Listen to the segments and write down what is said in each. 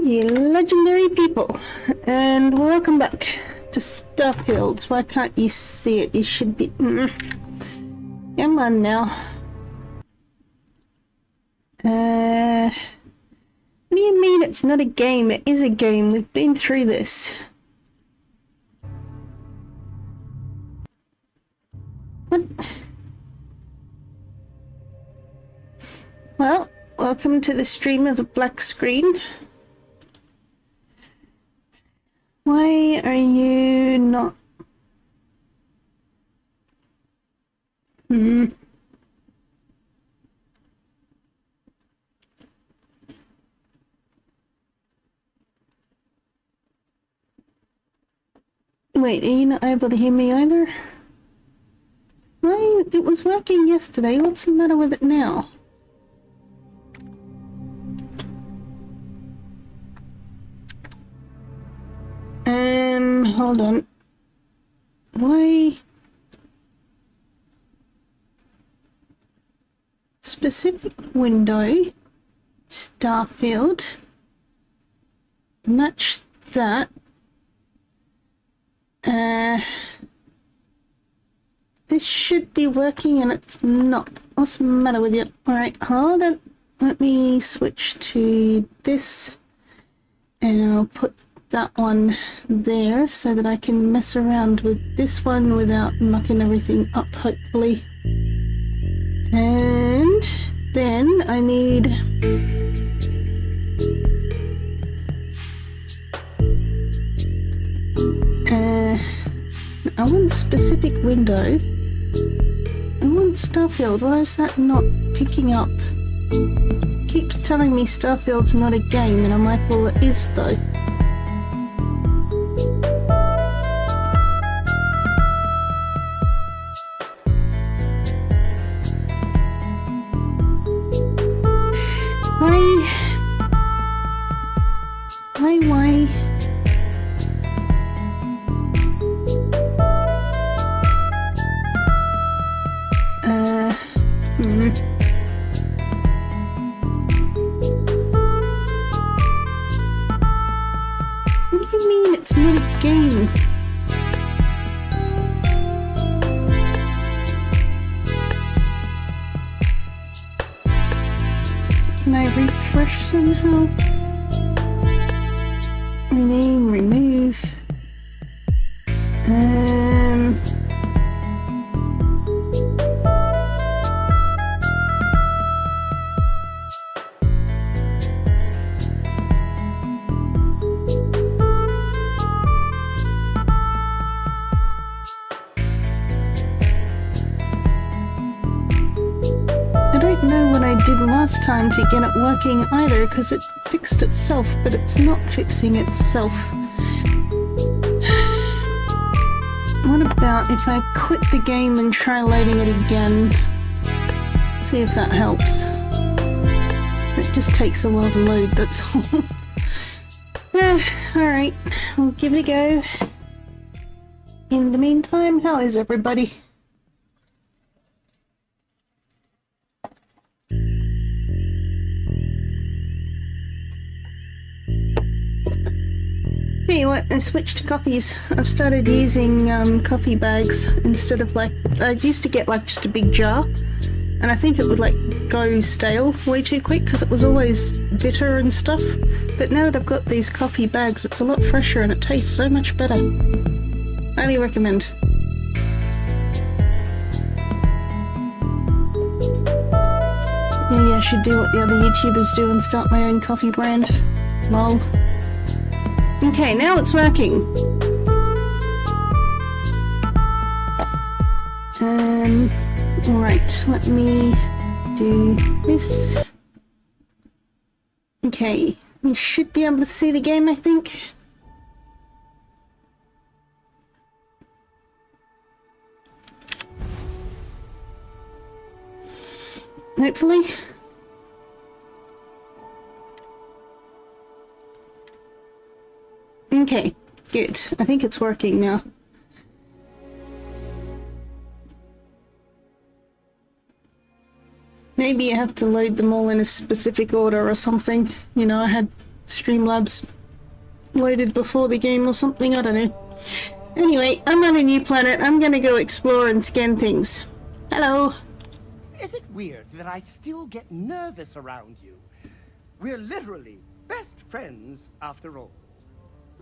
you legendary people, and welcome back to Starfield. Why can't you see it? You should be... Come on now. What do you mean it's not a game? It is a game. We've been through this. What? Well, welcome to the stream of the black screen. Why are you not... Wait, are you not able to hear me either? Why? It was working yesterday. What's the matter with it now? Hold on. Why? Specific window, Starfield, match that. This should be working and it's not. What's the matter with you? Alright, hold on. Let me switch to this and I'll put that one there so that I can mess around with this one without mucking everything up, hopefully. And then I need I want a specific window. I want Starfield. Why is that not picking up? It keeps telling me Starfield's not a game and I'm like, well, it is though. Why? What do you mean it's not a game? Can I refresh somehow? Rename, remove. I don't know what I did last time to get it working either, because it fixed itself, but it's not fixing itself. What about if I quit the game and try loading it again? See if that helps. It just takes a while to load, that's all. Alright, we'll give it a go. In the meantime, how is everybody? Tell you what, I switched to coffees. I've started using coffee bags instead of like... I used to get like just a big jar and I think it would like go stale way too quick because it was always bitter and stuff. But now that I've got these coffee bags, it's a lot fresher and it tastes so much better. Highly recommend. Maybe I should do what the other YouTubers do and start my own coffee brand. Lol. Okay, now it's working. Alright, let me do this. Okay, you should be able to see the game, I think. Hopefully. Okay, good. I think it's working now. Maybe you have to load them all in a specific order or something. You know, I had Streamlabs loaded before the game or something, I don't know. Anyway, I'm on a new planet. I'm gonna go explore and scan things. Hello. Is it weird that I still get nervous around you? We're literally best friends after all.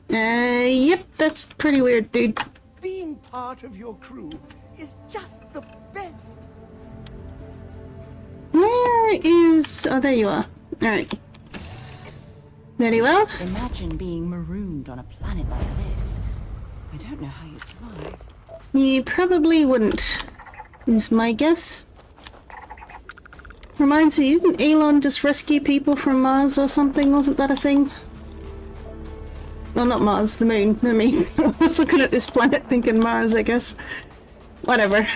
Yep, that's pretty weird, dude. Being part of your crew is just the best. Where is... Oh, there you are. Alright. Very well. Imagine being marooned on a planet like this. I don't know how you'd survive. You probably wouldn't, is my guess. Reminds me, didn't Elon just rescue people from Mars or something? Wasn't that a thing? Well, not Mars, the moon. I mean, I was looking at this planet thinking Mars, I guess. Whatever.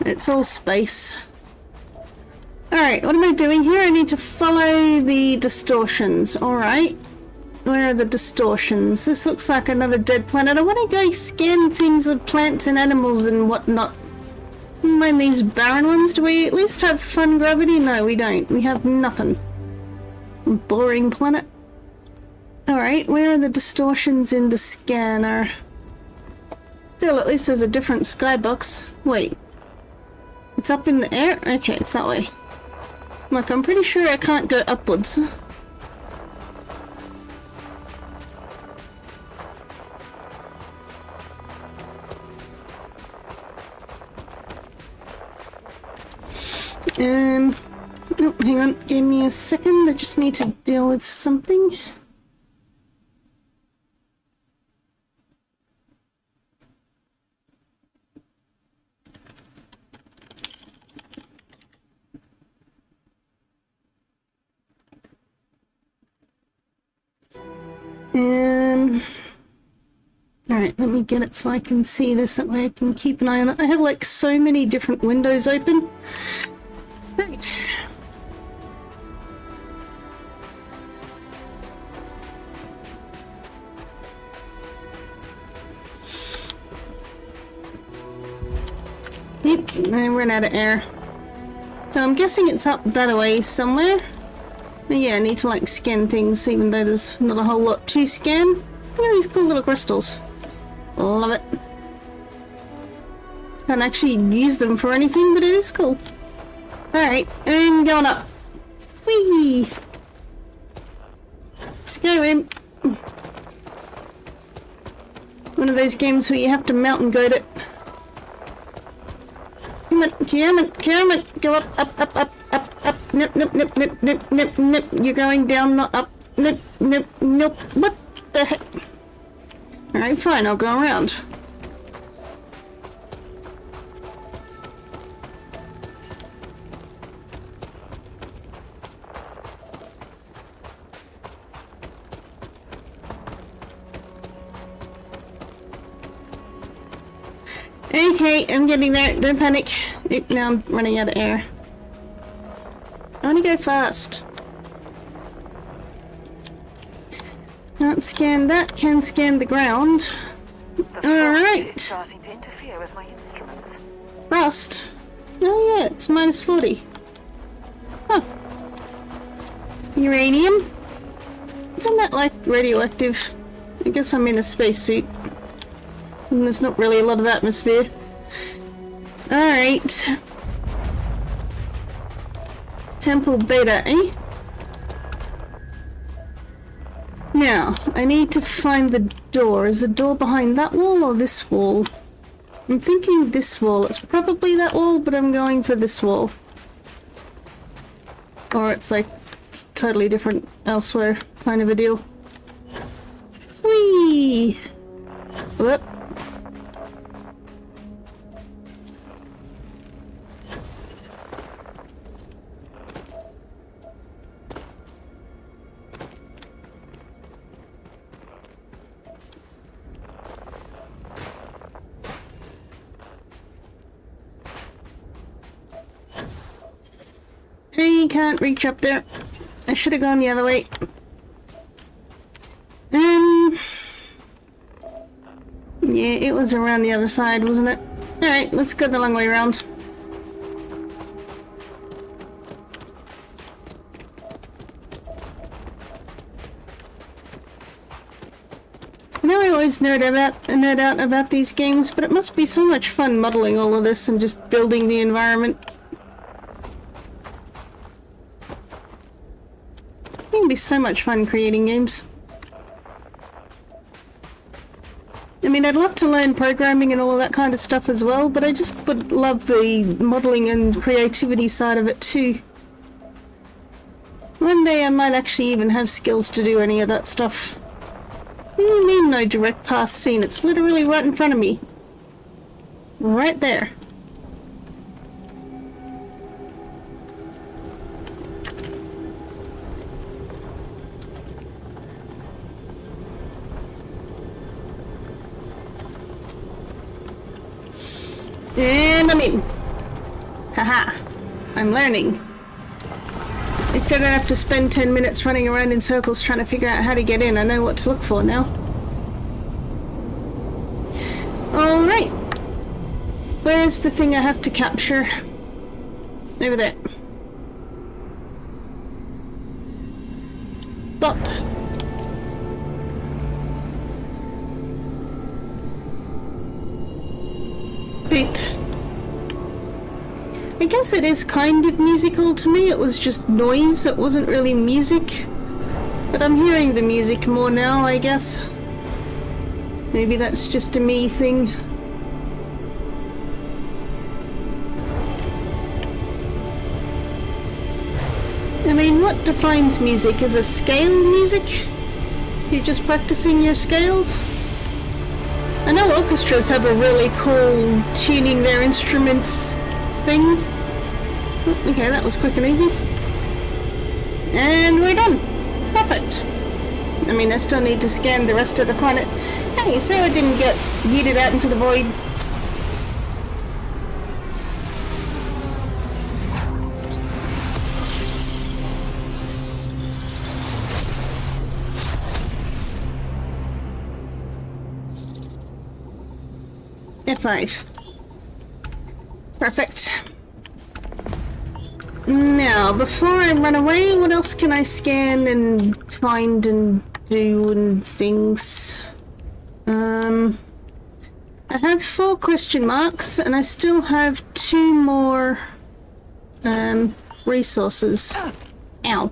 It's all space. Alright, what am I doing here? I need to follow the distortions. Alright. Where are the distortions? This looks like another dead planet. I want to go scan things of plants and animals and whatnot. Mind these barren ones? Do we at least have fun gravity? No, we don't. We have nothing. Boring planet. Alright, where are the distortions in the scanner? Still, at least there's a different skybox. Wait. It's up in the air? Okay, it's that way. Look, I'm pretty sure I can't go upwards. Oh, hang on, give me a second, I just need to deal with something. Alright, let me get it so I can see this, that way I can keep an eye on it. I have like so many different windows open. Right. Yep, I ran out of air. So I'm guessing it's up that way somewhere. But yeah, I need to like scan things even though there's not a whole lot to scan. Look at these cool little crystals. Love it. Can't actually use them for anything, but it is cool. Alright, and going up. Whee! Skyrim. One of those games where you have to mountain goat it. Come on, go up, up. Nope, nope, nope, nope, nope, nope, nope. You're going down, not up. Nope, nope, nope. What the heck? Alright, fine, I'll go around. Okay, I'm getting there. Don't panic. Oop, now I'm running out of air. I want to go fast. Can't scan that. Can scan the ground. Alright. Starting to interfere with my instruments. Rust. Oh yeah, it's -40. Huh. Uranium? Isn't that like radioactive? I guess I'm in a spacesuit. And there's not really a lot of atmosphere. Alright. Temple Beta, eh? Now, I need to find the door. Is the door behind that wall or this wall? I'm thinking this wall. It's probably that wall, but I'm going for this wall. Or it's like it's totally different elsewhere kind of a deal. Whee! Whoop. I can't reach up there. I should have gone the other way. Yeah, it was around the other side, wasn't it? Alright, let's go the long way around. always nerd out about these games, but it must be so much fun modeling all of this and just building the environment. It can be so much fun creating games. I mean, I'd love to learn programming and all of that kind of stuff as well, but I just would love the modeling and creativity side of it too. One day I might actually even have skills to do any of that stuff. What do you mean no direct path seen? It's literally right in front of me. Right there. And I'm in. Haha. I'm learning. Instead I have to spend 10 minutes running around in circles trying to figure out how to get in. I know what to look for now. Alright. Where's the thing I have to capture? Over there. Bop. Beep. I guess it is kind of musical to me. It was just noise. It wasn't really music. But I'm hearing the music more now, I guess. Maybe that's just a me thing. I mean, what defines music? Is a scale music? You're just practicing your scales? I know orchestras have a really cool tuning their instruments thing. Oh, okay, that was quick and easy. And we're done. Perfect. I mean, I still need to scan the rest of the planet. Hey, so I didn't get yeeted out into the void. F5. Perfect. Now, before I run away, what else can I scan and find and do and things? I have 4 question marks, and I still have 2 more, resources. Ow.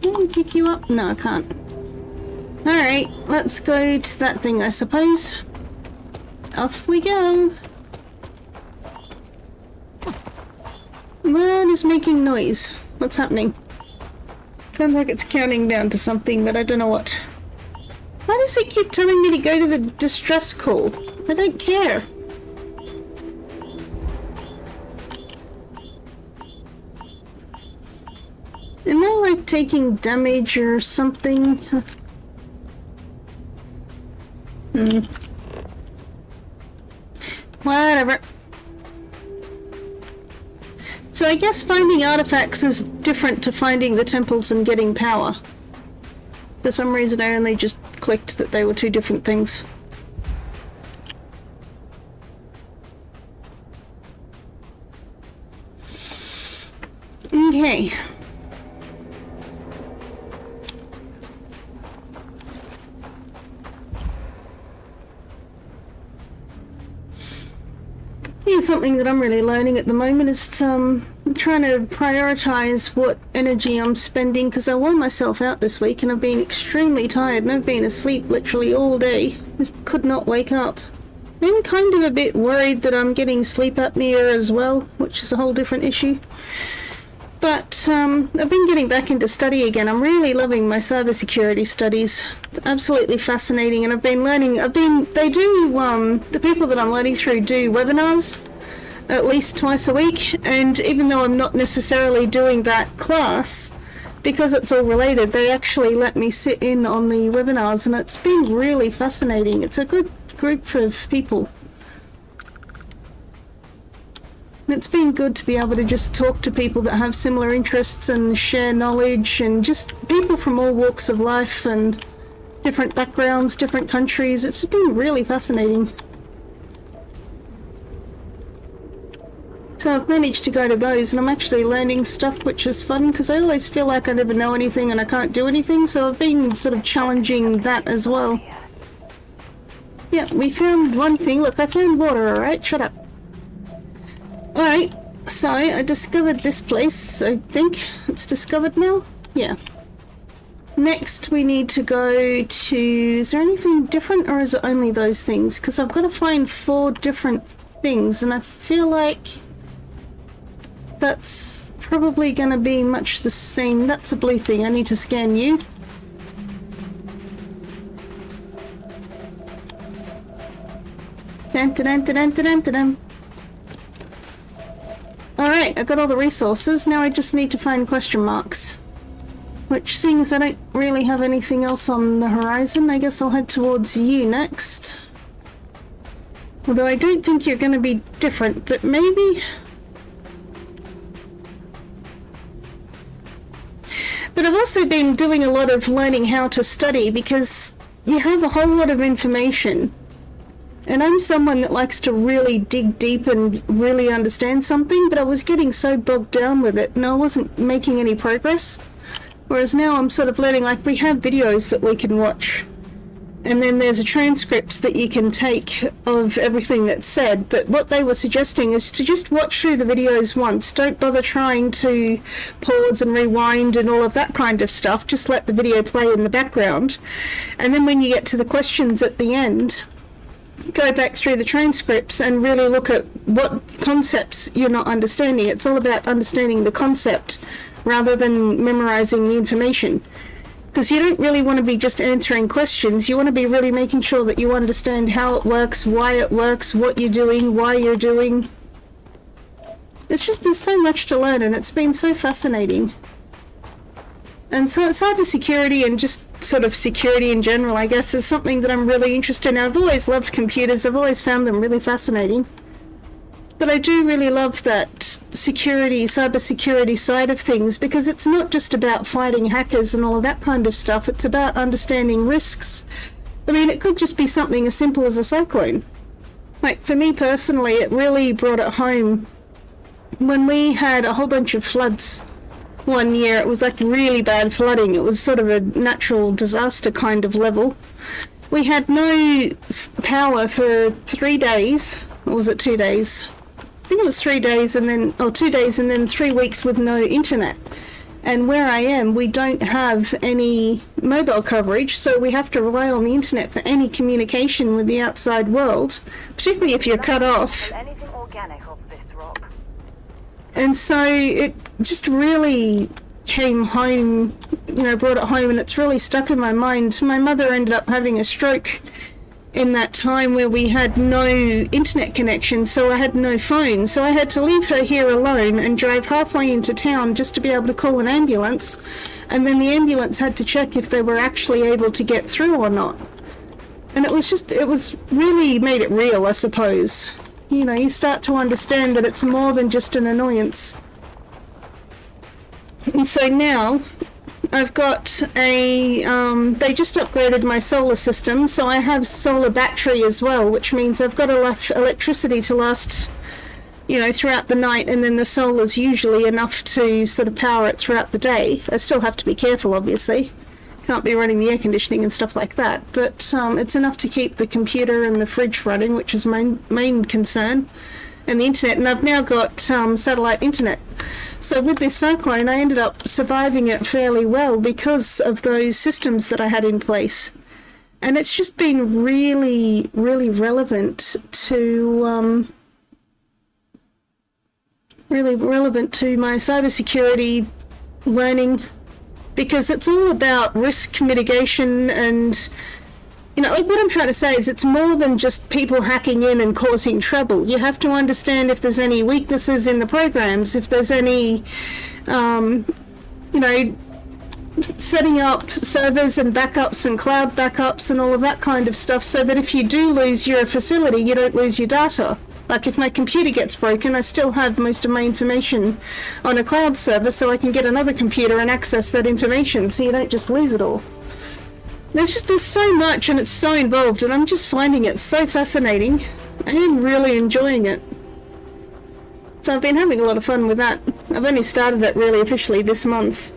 Can I pick you up? No, I can't. Alright, let's go to that thing, I suppose. Off we go. What is making noise? What's happening? Sounds like it's counting down to something, but I don't know what. Why does it keep telling me to go to the distress call? I don't care. Am I like taking damage or something? Whatever. So I guess finding artifacts is different to finding the temples and getting power. For some reason I only just clicked that they were 2 different things. Okay. Here's something that I'm really learning at the moment is trying to prioritize what energy I'm spending, because I wore myself out this week and I've been extremely tired and I've been asleep literally all day. Just could not wake up. I'm kind of a bit worried that I'm getting sleep apnea as well, which is a whole different issue. But I've been getting back into study again. I'm really loving my cybersecurity studies. It's absolutely fascinating, and I've been learning. They do, the people that I'm learning through do webinars at least twice a week, and even though I'm not necessarily doing that class, because it's all related, they actually let me sit in on the webinars, and it's been really fascinating. It's a good group of people. It's been good to be able to just talk to people that have similar interests and share knowledge, and just people from all walks of life and different backgrounds, different countries. It's been really fascinating. So I've managed to go to those, and I'm actually learning stuff, which is fun, because I always feel like I never know anything and I can't do anything, so I've been sort of challenging that as well. Yeah, we found one thing. Look, I found water, alright? Shut up. Alright, so I discovered this place, I think. It's discovered now? Yeah. Next, we need to go to... Is there anything different, or is it only those things? Because I've got to find 4 different things, and I feel like that's probably going to be much the same. That's a blue thing. I need to scan you. Dun, dun, dun, dun, dun, dun, dun. Alright, I got all the resources. Now I just need to find question marks. Which, seeing as I don't really have anything else on the horizon, I guess I'll head towards you next. Although I don't think you're going to be different, but maybe... But I've also been doing a lot of learning how to study, because you have a whole lot of information. And I'm someone that likes to really dig deep and really understand something, but I was getting so bogged down with it and I wasn't making any progress. Whereas now I'm sort of learning, like, we have videos that we can watch. And then there's a transcript that you can take of everything that's said, but what they were suggesting is to just watch through the videos once. Don't bother trying to pause and rewind and all of that kind of stuff. Just let the video play in the background. And then when you get to the questions at the end, go back through the transcripts and really look at what concepts you're not understanding. It's all about understanding the concept rather than memorizing the information. Because you don't really want to be just answering questions. You want to be really making sure that you understand how it works, why it works, what you're doing, why you're doing. It's just, there's so much to learn, and it's been so fascinating. And so cybersecurity and just sort of security in general, I guess, is something that I'm really interested in. I've always loved computers. I've always found them really fascinating. But I do really love that security, cybersecurity side of things, because it's not just about fighting hackers and all of that kind of stuff. It's about understanding risks. I mean, it could just be something as simple as a cyclone. Like, for me personally, it really brought it home when we had a whole bunch of floods one year. It was like really bad flooding. It was sort of a natural disaster kind of level. We had no power for 3 days. Or was it 2 days? I think it was 3 days and then, 2 days and then 3 weeks with no internet. And where I am, we don't have any mobile coverage, so we have to rely on the internet for any communication with the outside world, particularly if you're cut off. Anything organic off this rock? And so it just really came home, brought it home, and it's really stuck in my mind. My mother ended up having a stroke in that time where we had no internet connection, so I had no phone. So I had to leave her here alone and drive halfway into town just to be able to call an ambulance. And then the ambulance had to check if they were actually able to get through or not. And it was really made it real, I suppose. You start to understand that it's more than just an annoyance. And so now I've got they just upgraded my solar system, so I have solar battery as well, which means I've got enough electricity to last, throughout the night, and then the solar's usually enough to sort of power it throughout the day. I still have to be careful, obviously. Can't be running the air conditioning and stuff like that, but it's enough to keep the computer and the fridge running, which is my main concern, and the internet. And I've now got satellite internet. So with this cyclone, I ended up surviving it fairly well because of those systems that I had in place. And it's just been really, really relevant to my cybersecurity learning, because it's all about risk mitigation. And what I'm trying to say is it's more than just people hacking in and causing trouble. You have to understand if there's any weaknesses in the programs, if there's any, setting up servers and backups and cloud backups and all of that kind of stuff, so that if you do lose your facility, you don't lose your data. Like, if my computer gets broken, I still have most of my information on a cloud server, so I can get another computer and access that information, so you don't just lose it all. There's so much, and it's so involved, and I'm just finding it so fascinating. I am really enjoying it. So I've been having a lot of fun with that. I've only started it really officially this month.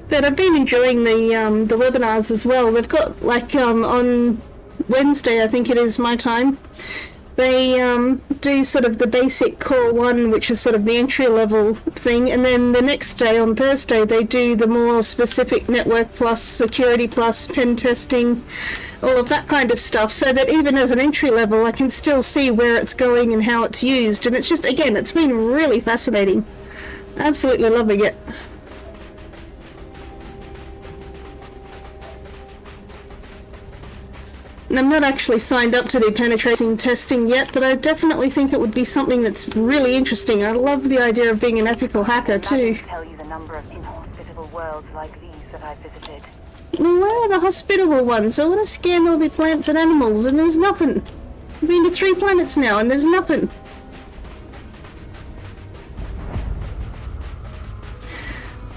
But I've been enjoying the webinars as well. They've got, like, on Wednesday, I think it is my time, they do sort of the basic core one, which is sort of the entry level thing, and then the next day, on Thursday, they do the more specific network plus, security plus, pen testing, all of that kind of stuff, so that even as an entry level I can still see where it's going and how it's used. And it's just, again, it's been really fascinating. Absolutely loving it. And I'm not actually signed up to do penetration testing yet, but I definitely think it would be something that's really interesting. I love the idea of being an ethical hacker too. Tell you the number of inhospitable worlds like these that I've visited. Well, where are the hospitable ones? I want to scan all the plants and animals, and there's nothing. I've been to 3 planets now, and there's nothing.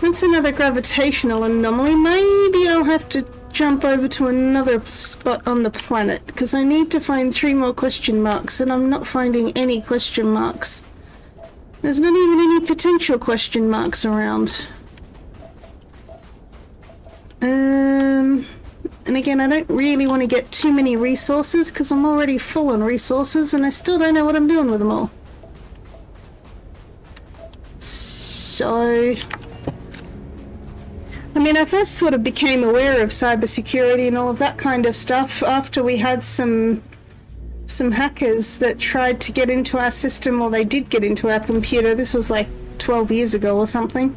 That's another gravitational anomaly. Maybe I'll have to jump over to another spot on the planet, because I need to find 3 more question marks, and I'm not finding any question marks. There's not even any potential question marks around. And again, I don't really want to get too many resources, because I'm already full on resources, and I still don't know what I'm doing with them all. So... I mean, I first sort of became aware of cybersecurity and all of that kind of stuff after we had some hackers that tried to get into our system, or they did get into our computer. This was like 12 years ago or something.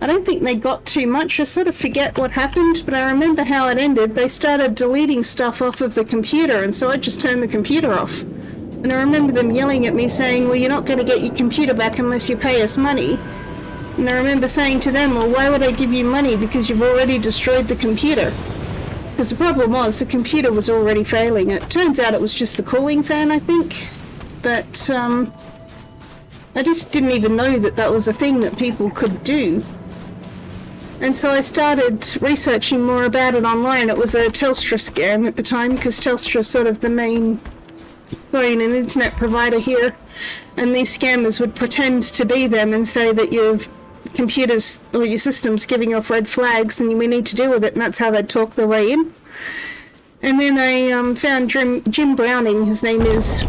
I don't think they got too much. I sort of forget what happened, but I remember how it ended. They started deleting stuff off of the computer, and so I just turned the computer off. And I remember them yelling at me saying, well, you're not going to get your computer back unless you pay us money. And I remember saying to them, well, why would I give you money? Because you've already destroyed the computer. Because the problem was, the computer was already failing. It turns out it was just the cooling fan, I think. But, I just didn't even know that that was a thing that people could do. And so I started researching more about it online. It was a Telstra scam at the time, because Telstra's sort of the main phone and internet provider here. And these scammers would pretend to be them and say that your computers or your system's giving off red flags and we need to deal with it, and that's how they'd talk their way in. And then I found Jim Browning, his name is.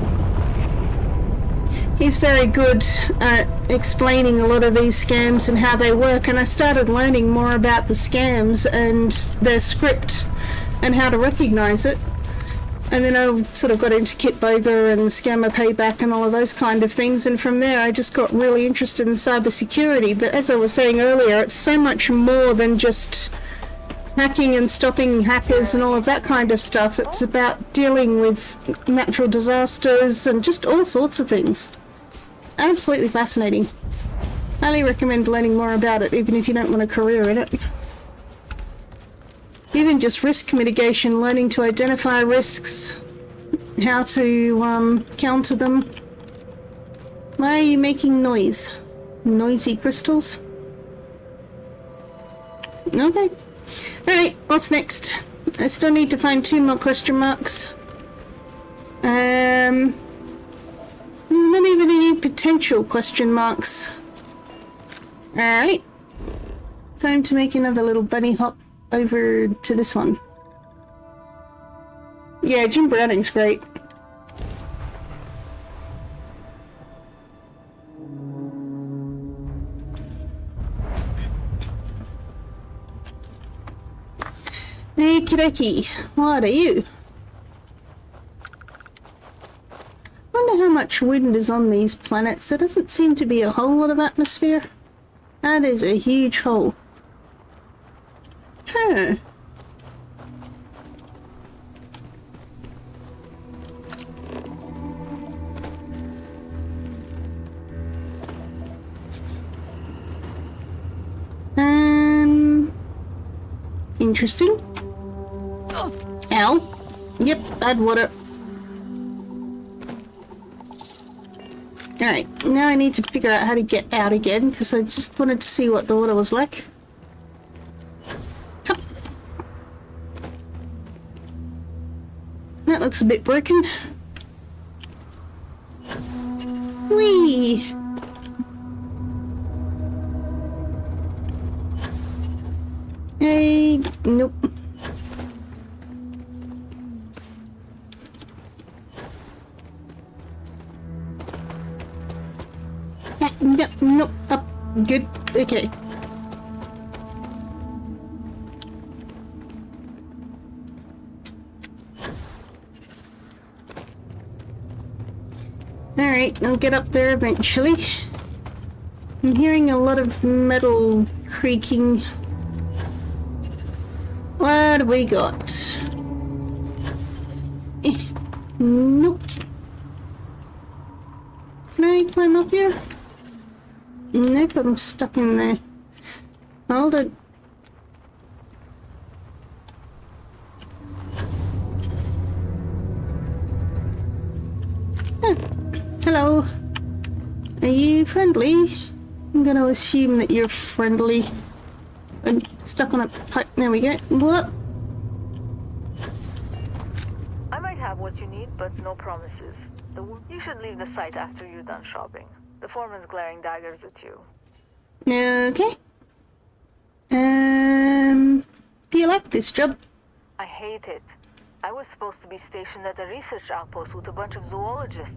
He's very good at explaining a lot of these scams and how they work, and I started learning more about the scams and their script and how to recognize it. And then I sort of got into Kit Boger and Scammer Payback and all of those kind of things, and from there I just got really interested in cybersecurity. But as I was saying earlier, it's so much more than just hacking and stopping hackers and all of that kind of stuff. It's about dealing with natural disasters and just all sorts of things. Absolutely fascinating. Highly recommend learning more about it, even if you don't want a career in it. Even just risk mitigation, learning to identify risks, how to counter them. Why are you making noise? Noisy crystals? Okay. Alright, what's next? I still need to find 2 more question marks. Not even any potential question marks. Alright. Time to make another little bunny hop over to this one. Yeah, Jim Browning's great. Hey, Kireki, what are you? Wonder how much wind is on these planets. There doesn't seem to be a whole lot of atmosphere. That is a huge hole. Huh. Interesting. Ow. Yep, bad water. Alright, now I need to figure out how to get out again, because I just wanted to see what the water was like. Hup. That looks a bit broken. Whee! Hey, nope. No, no, up. Good. Okay. Alright, I'll get up there eventually. I'm hearing a lot of metal creaking. What do we got? Nope. Can I climb up here? Nope, I'm stuck in there. Hold on. Huh. Hello. Are you friendly? I'm gonna assume that you're friendly. I'm stuck on a pipe. There we go. What? I might have what you need, but no promises. You should leave the site after you're done shopping. The foreman's glaring daggers at you. Okay. Do you like this job? I hate it. I was supposed to be stationed at a research outpost with a bunch of zoologists.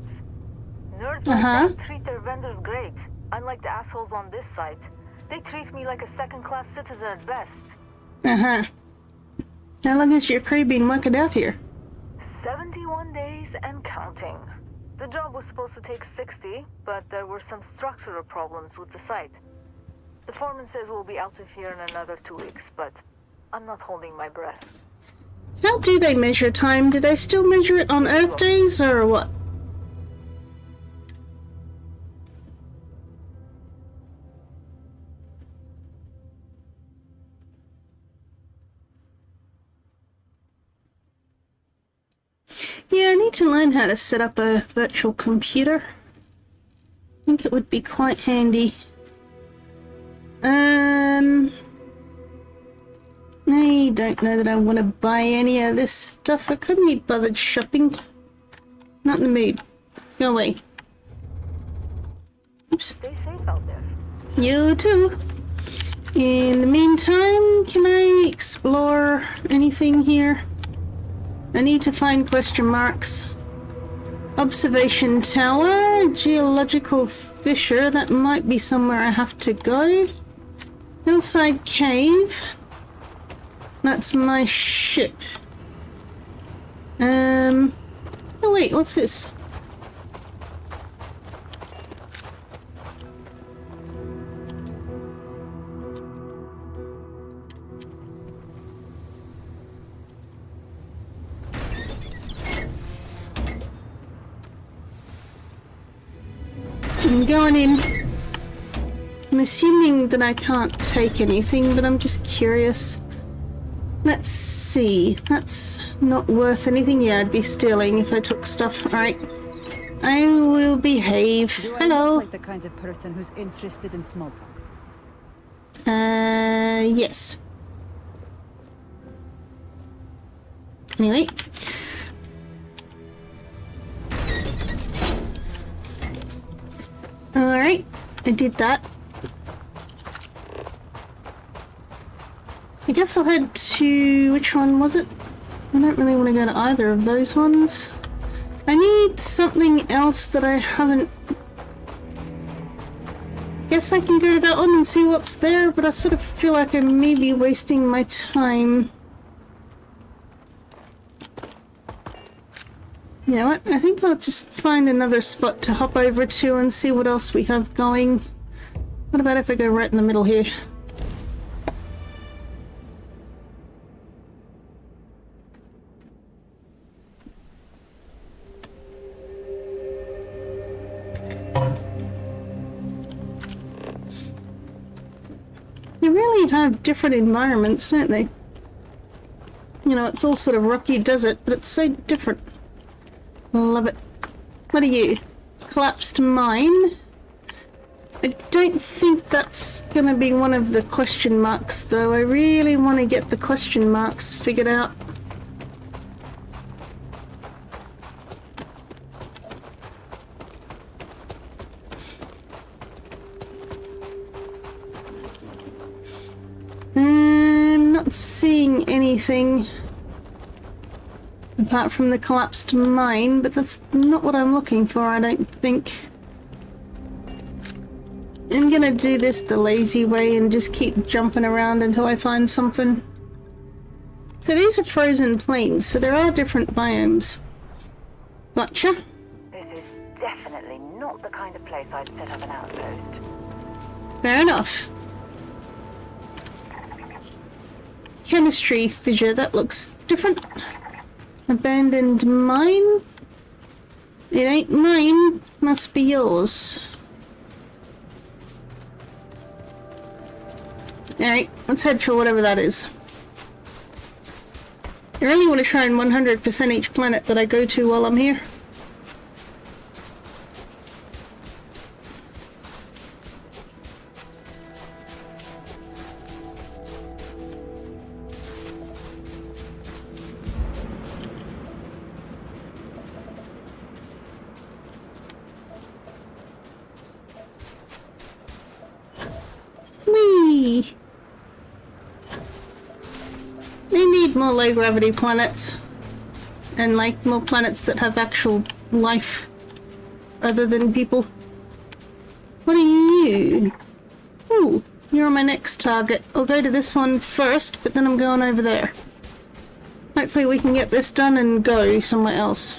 Nerds like that treat their vendors great, unlike the assholes on this site. They treat me like a second-class citizen at best. How long has your crew been working out here? 71 days and counting. The job was supposed to take 60, but there were some structural problems with the site. The foreman says we'll be out of here in another 2 weeks, but I'm not holding my breath. How do they measure time? Do they still measure it on Earth days, or what? Yeah, I need to learn how to set up a virtual computer. I think it would be quite handy. I don't know that I want to buy any of this stuff. I couldn't be bothered shopping. Not in the mood. Go away. Oops. Stay safe out there. You too. In the meantime, can I explore anything here? I need to find question marks. Observation tower, geological fissure, that might be somewhere I have to go. Hillside cave. That's my ship. Oh wait, what's this? I'm going in. I'm assuming that I can't take anything, but I'm just curious. Let's see. That's not worth anything. Yeah, I'd be stealing if I took stuff. Alright. I will behave. Do I Hello. look like the kind of person who's interested in small talk? Yes. Anyway. Alright, I did that. I guess I'll head to... which one was it? I don't really want to go to either of those ones. I need something else that I haven't... Guess I can go to that one and see what's there, but I sort of feel like I may be wasting my time. You know what? I think I'll just find another spot to hop over to and see what else we have going. What about if I go right in the middle here? They really have different environments, don't they? You know, it's all sort of rocky desert, but it's so different. Love it. What are you? Collapsed mine? I don't think that's gonna be one of the question marks, though. I really want to get the question marks figured out. Not not seeing anything apart from the collapsed mine, but that's not what I'm looking for, I don't think. I'm gonna do this the lazy way and just keep jumping around until I find something. So these are frozen plains, so there are different biomes. Gotcha. This is definitely not the kind of place I'd set up an outpost. Fair enough. Chemistry fissure, that looks different. Abandoned mine? It ain't mine, must be yours. Alright, let's head for whatever that is. I really want to try and 100% each planet that I go to while I'm here. Whee! They need more low gravity planets. And like more planets that have actual life other than people. What are you? Ooh, you're on my next target. I'll go to this one first, but then I'm going over there. Hopefully we can get this done and go somewhere else.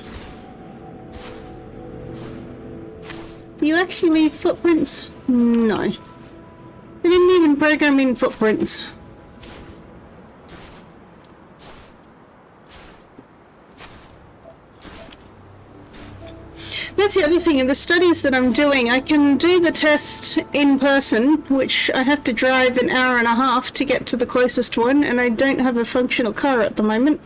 You actually leave footprints? No. They didn't even program in footprints. That's the other thing, in the studies that I'm doing, I can do the test in person, which I have to drive an hour and a half to get to the closest one, and I don't have a functional car at the moment.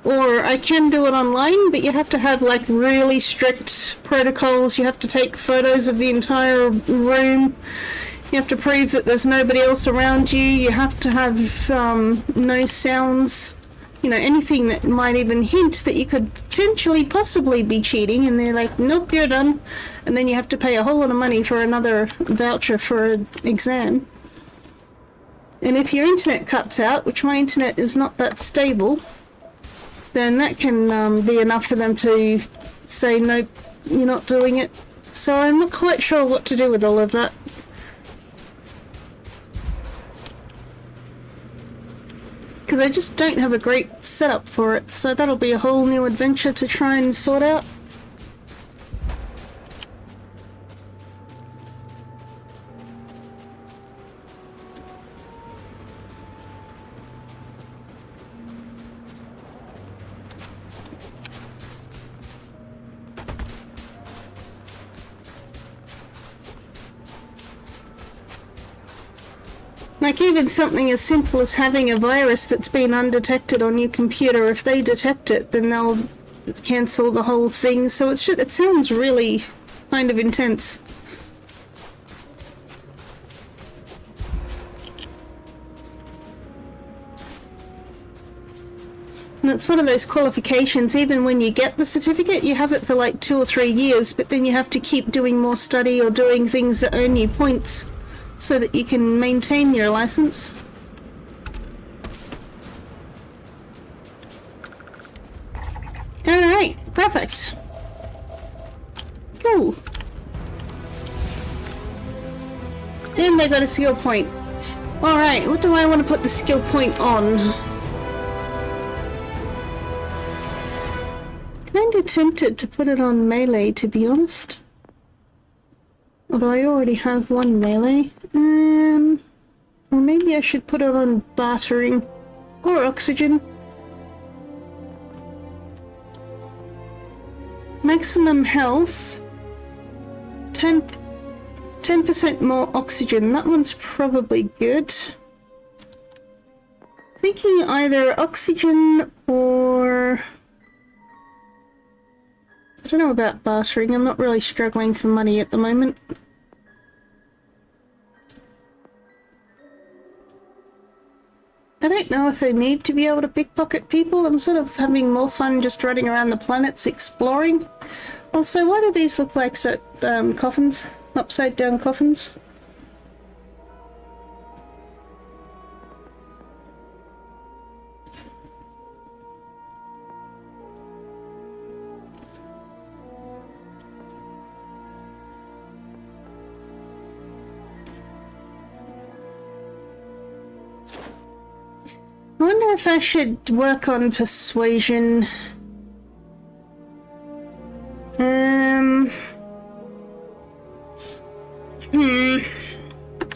Or I can do it online, but you have to have like really strict protocols. You have to take photos of the entire room. You have to prove that there's nobody else around you. You have to have no sounds. You know, anything that might even hint that you could potentially possibly be cheating, and they're like, nope, you're done. And then you have to pay a whole lot of money for another voucher for an exam. And if your internet cuts out, which my internet is not that stable, then that can be enough for them to say, nope, you're not doing it. So I'm not quite sure what to do with all of that. Because I just don't have a great setup for it, so that'll be a whole new adventure to try and sort out. Like even something as simple as having a virus that's been undetected on your computer, if they detect it, then they'll cancel the whole thing. So it's just, it sounds really kind of intense. And it's one of those qualifications, even when you get the certificate, you have it for like 2 or 3 years, but then you have to keep doing more study or doing things that earn you points, so that you can maintain your license. Alright, perfect. Cool. And I got a skill point. Alright, what do I want to put the skill point on? Kinda tempted to put it on melee, to be honest. Although I already have one melee. Or maybe I should put it on battering. Or oxygen. Maximum health. 10% more oxygen. That one's probably good. Thinking either oxygen or... I don't know about bartering. I'm not really struggling for money at the moment. I don't know if I need to be able to pickpocket people. I'm sort of having more fun just running around the planets exploring. Also, why do these look like coffins? Upside down coffins? I wonder if I should work on persuasion.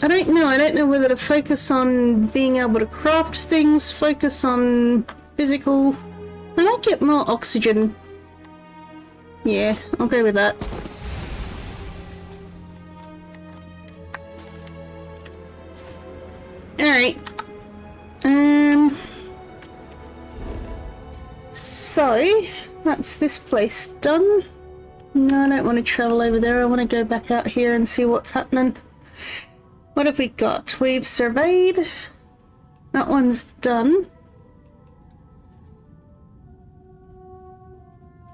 I don't know. I don't know whether to focus on being able to craft things, focus on physical. I might get more oxygen. Yeah, I'll go with that. Alright. So, that's this place done. No, I don't want to travel over there. I want to go back out here and see what's happening. What have we got? We've surveyed. That one's done.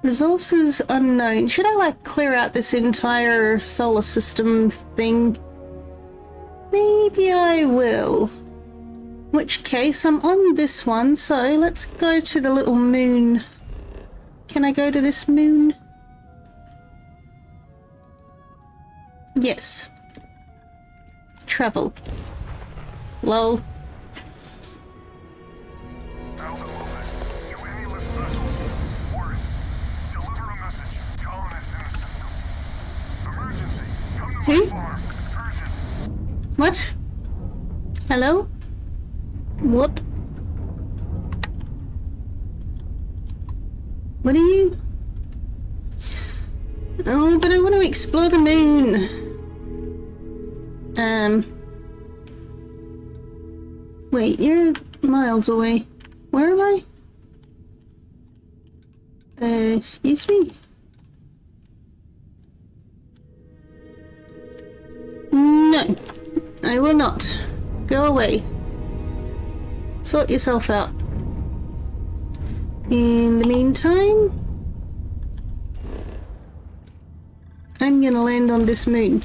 Resources unknown. Should I like clear out this entire solar system thing? Maybe I will. In which case, I'm on this one, so let's go to the little moon. Can I go to this moon? Yes. Travel. Lol. Who? What? Hello? What? What are you? Oh, but I want to explore the moon. Wait, you're miles away. Where am I? Excuse me? No, I will not. Go away. Sort yourself out. In the meantime, I'm gonna land on this moon.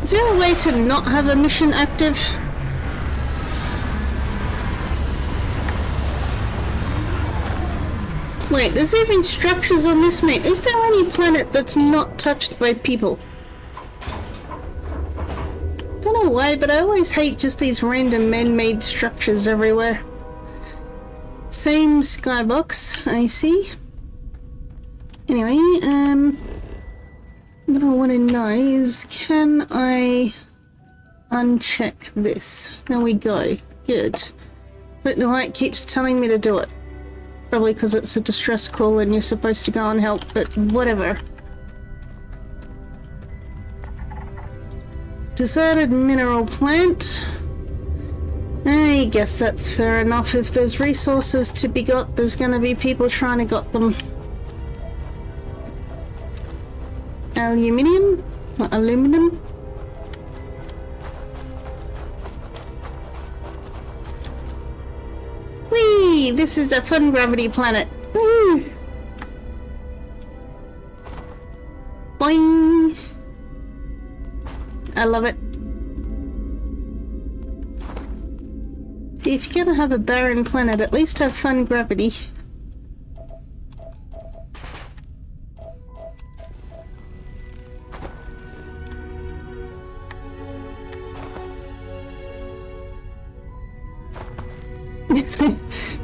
Is there a way to not have a mission active? Wait, there's even structures on this moon. Is there any planet that's not touched by people? Don't know why, but I always hate just these random man-made structures everywhere. Same skybox, I see. Anyway, what I want to know is, can I uncheck this? There we go. Good. But no, it keeps telling me to do it. Probably because it's a distress call and you're supposed to go and help, but whatever. Deserted mineral plant. I guess that's fair enough. If there's resources to be got, there's gonna be people trying to get them. Aluminium? Not aluminum? Whee! This is a fun gravity planet. Woo! Boing! I love it. See, if you're gonna have a barren planet, at least have fun gravity.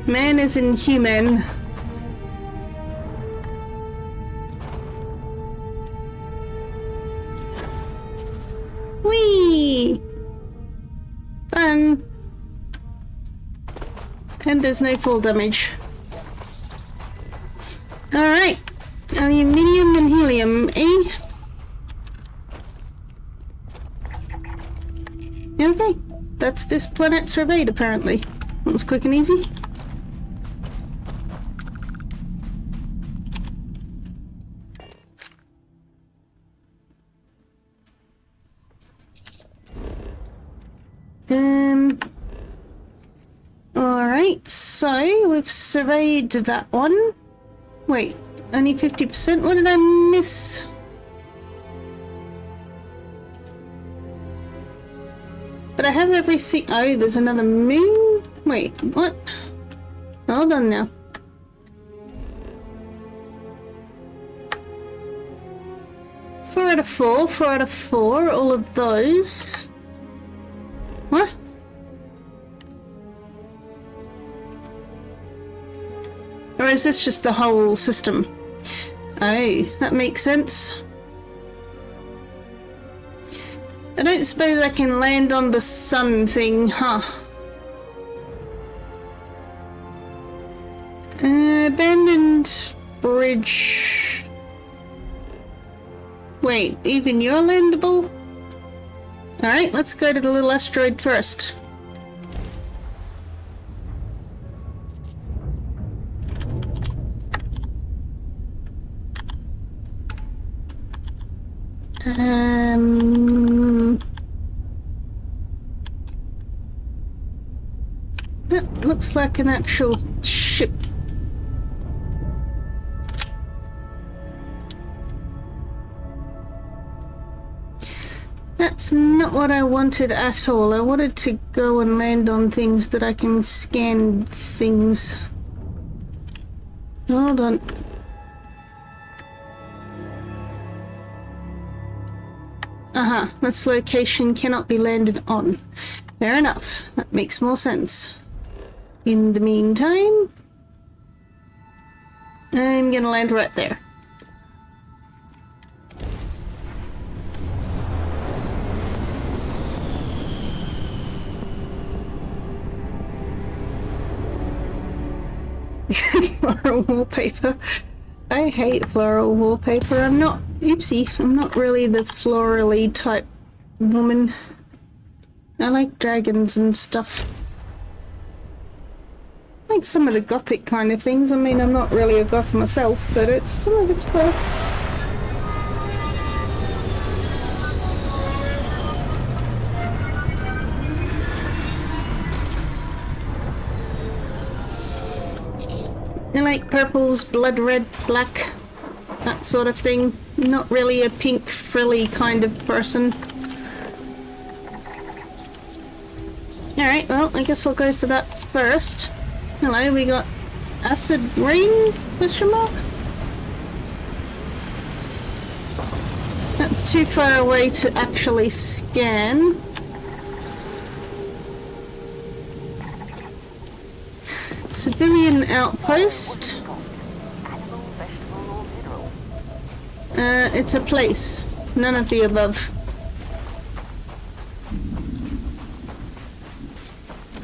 Man is inhuman. Whee! Fun. And there's no fall damage. Alright. Aluminium and helium, eh? Okay. That's this planet surveyed, apparently. That was quick and easy. Alright, so we've surveyed that one. Wait, only 50%? What did I miss? But I have everything. Oh, there's another moon? Wait, what? Hold on now. 4 out of 4, 4 out of 4, all of those. What? Or is this just the whole system? Oh, that makes sense. I don't suppose I can land on the sun thing, huh? Abandoned bridge. Wait, even you're landable? Alright, let's go to the little asteroid first. That looks like an actual ship. That's not what I wanted at all. I wanted to go and land on things that I can scan things. Hold on. Uh-huh. This location cannot be landed on. Fair enough. That makes more sense. In the meantime, I'm gonna land right there. Floral wallpaper. I hate floral wallpaper. I'm not really the florally type woman. I like dragons and stuff. I like some of the gothic kind of things. I mean, I'm not really a goth myself, but some of it's cool. I like purples, blood red, black, that sort of thing. Not really a pink, frilly kind of person. Alright, well, I guess I'll go for that first. Hello, we got acid rain? Question mark? That's too far away to actually scan. Civilian outpost. It's a place. None of the above.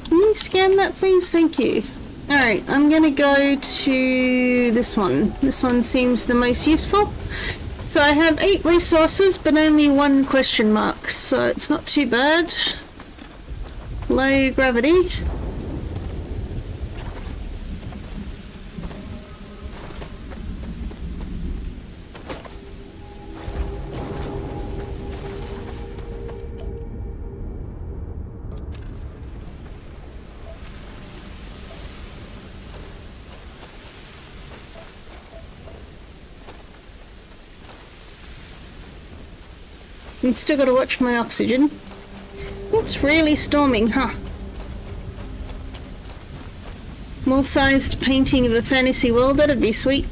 Can you scan that, please? Thank you. Alright, I'm gonna go to this one. This one seems the most useful. So I have 8 resources, but only 1 question mark, so it's not too bad. Low gravity. I've still got to watch my oxygen. It's really storming, huh? Wolf-sized painting of a fantasy world, that'd be sweet.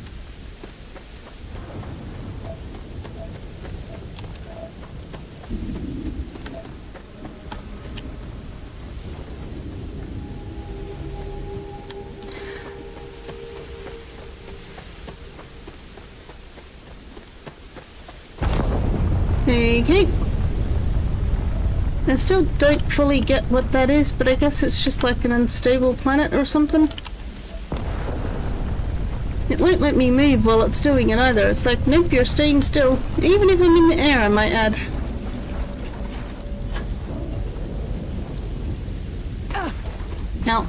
Okay. I still don't fully get what that is, but I guess it's just like an unstable planet or something. It won't let me move while it's doing it either. It's like, nope, you're staying still. Even if I'm in the air, I might add. Now.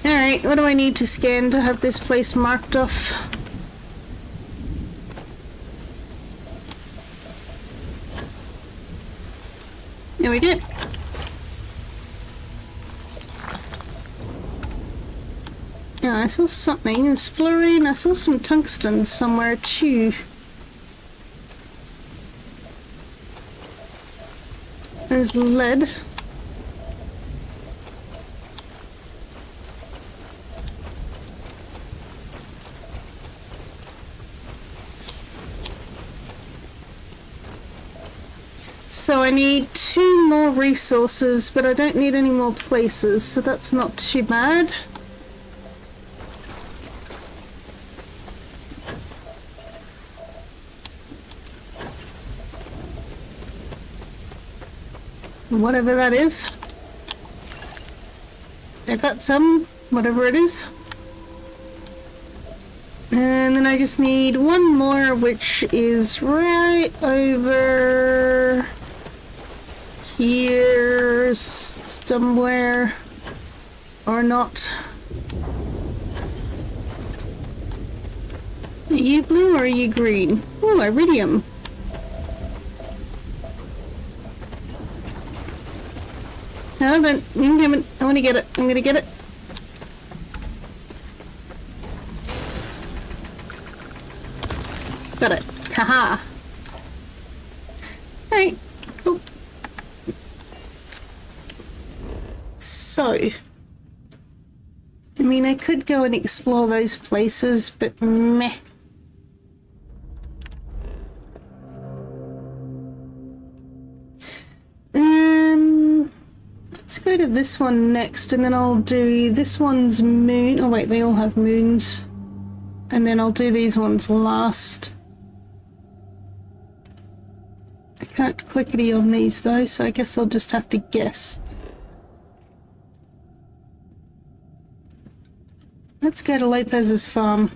Alright, what do I need to scan to have this place marked off? There we go. Yeah, I saw something. There's fluorine. I saw some tungsten somewhere too. There's lead. So I need 2 more resources, but I don't need any more places, so that's not too bad. Whatever that is. I got some, whatever it is. And then I just need 1 more, which is right over here somewhere. Or not. Are you blue or are you green? Oh, iridium. Hold on, I'm coming. I want to get it. I'm gonna get it. Got it. Haha. Alright. Cool. So. I mean, I could go and explore those places, but meh. Let's go to this one next, and then I'll do this one's moon. Oh wait, they all have moons. And then I'll do these ones last. I can't clickety on these though, so I guess I'll just have to guess. Let's go to Lopez's farm.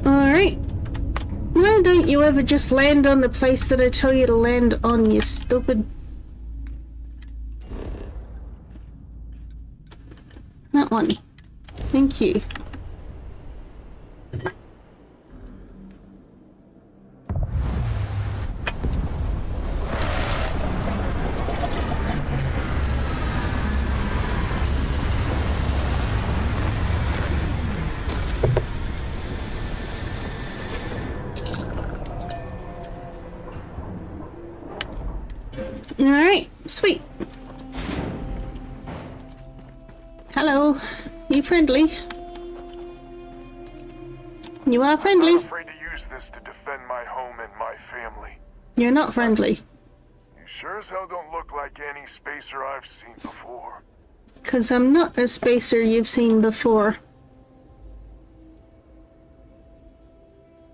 Alright. Why don't you ever just land on the place that I tell you to land on, you stupid... That one. Thank you. Alright, sweet. Hello. You friendly? You are friendly. I'm afraid to use this to defend my home and my family. You're not friendly. You sure as hell don't look like any spacer I've seen before. 'Cause I'm not a spacer you've seen before.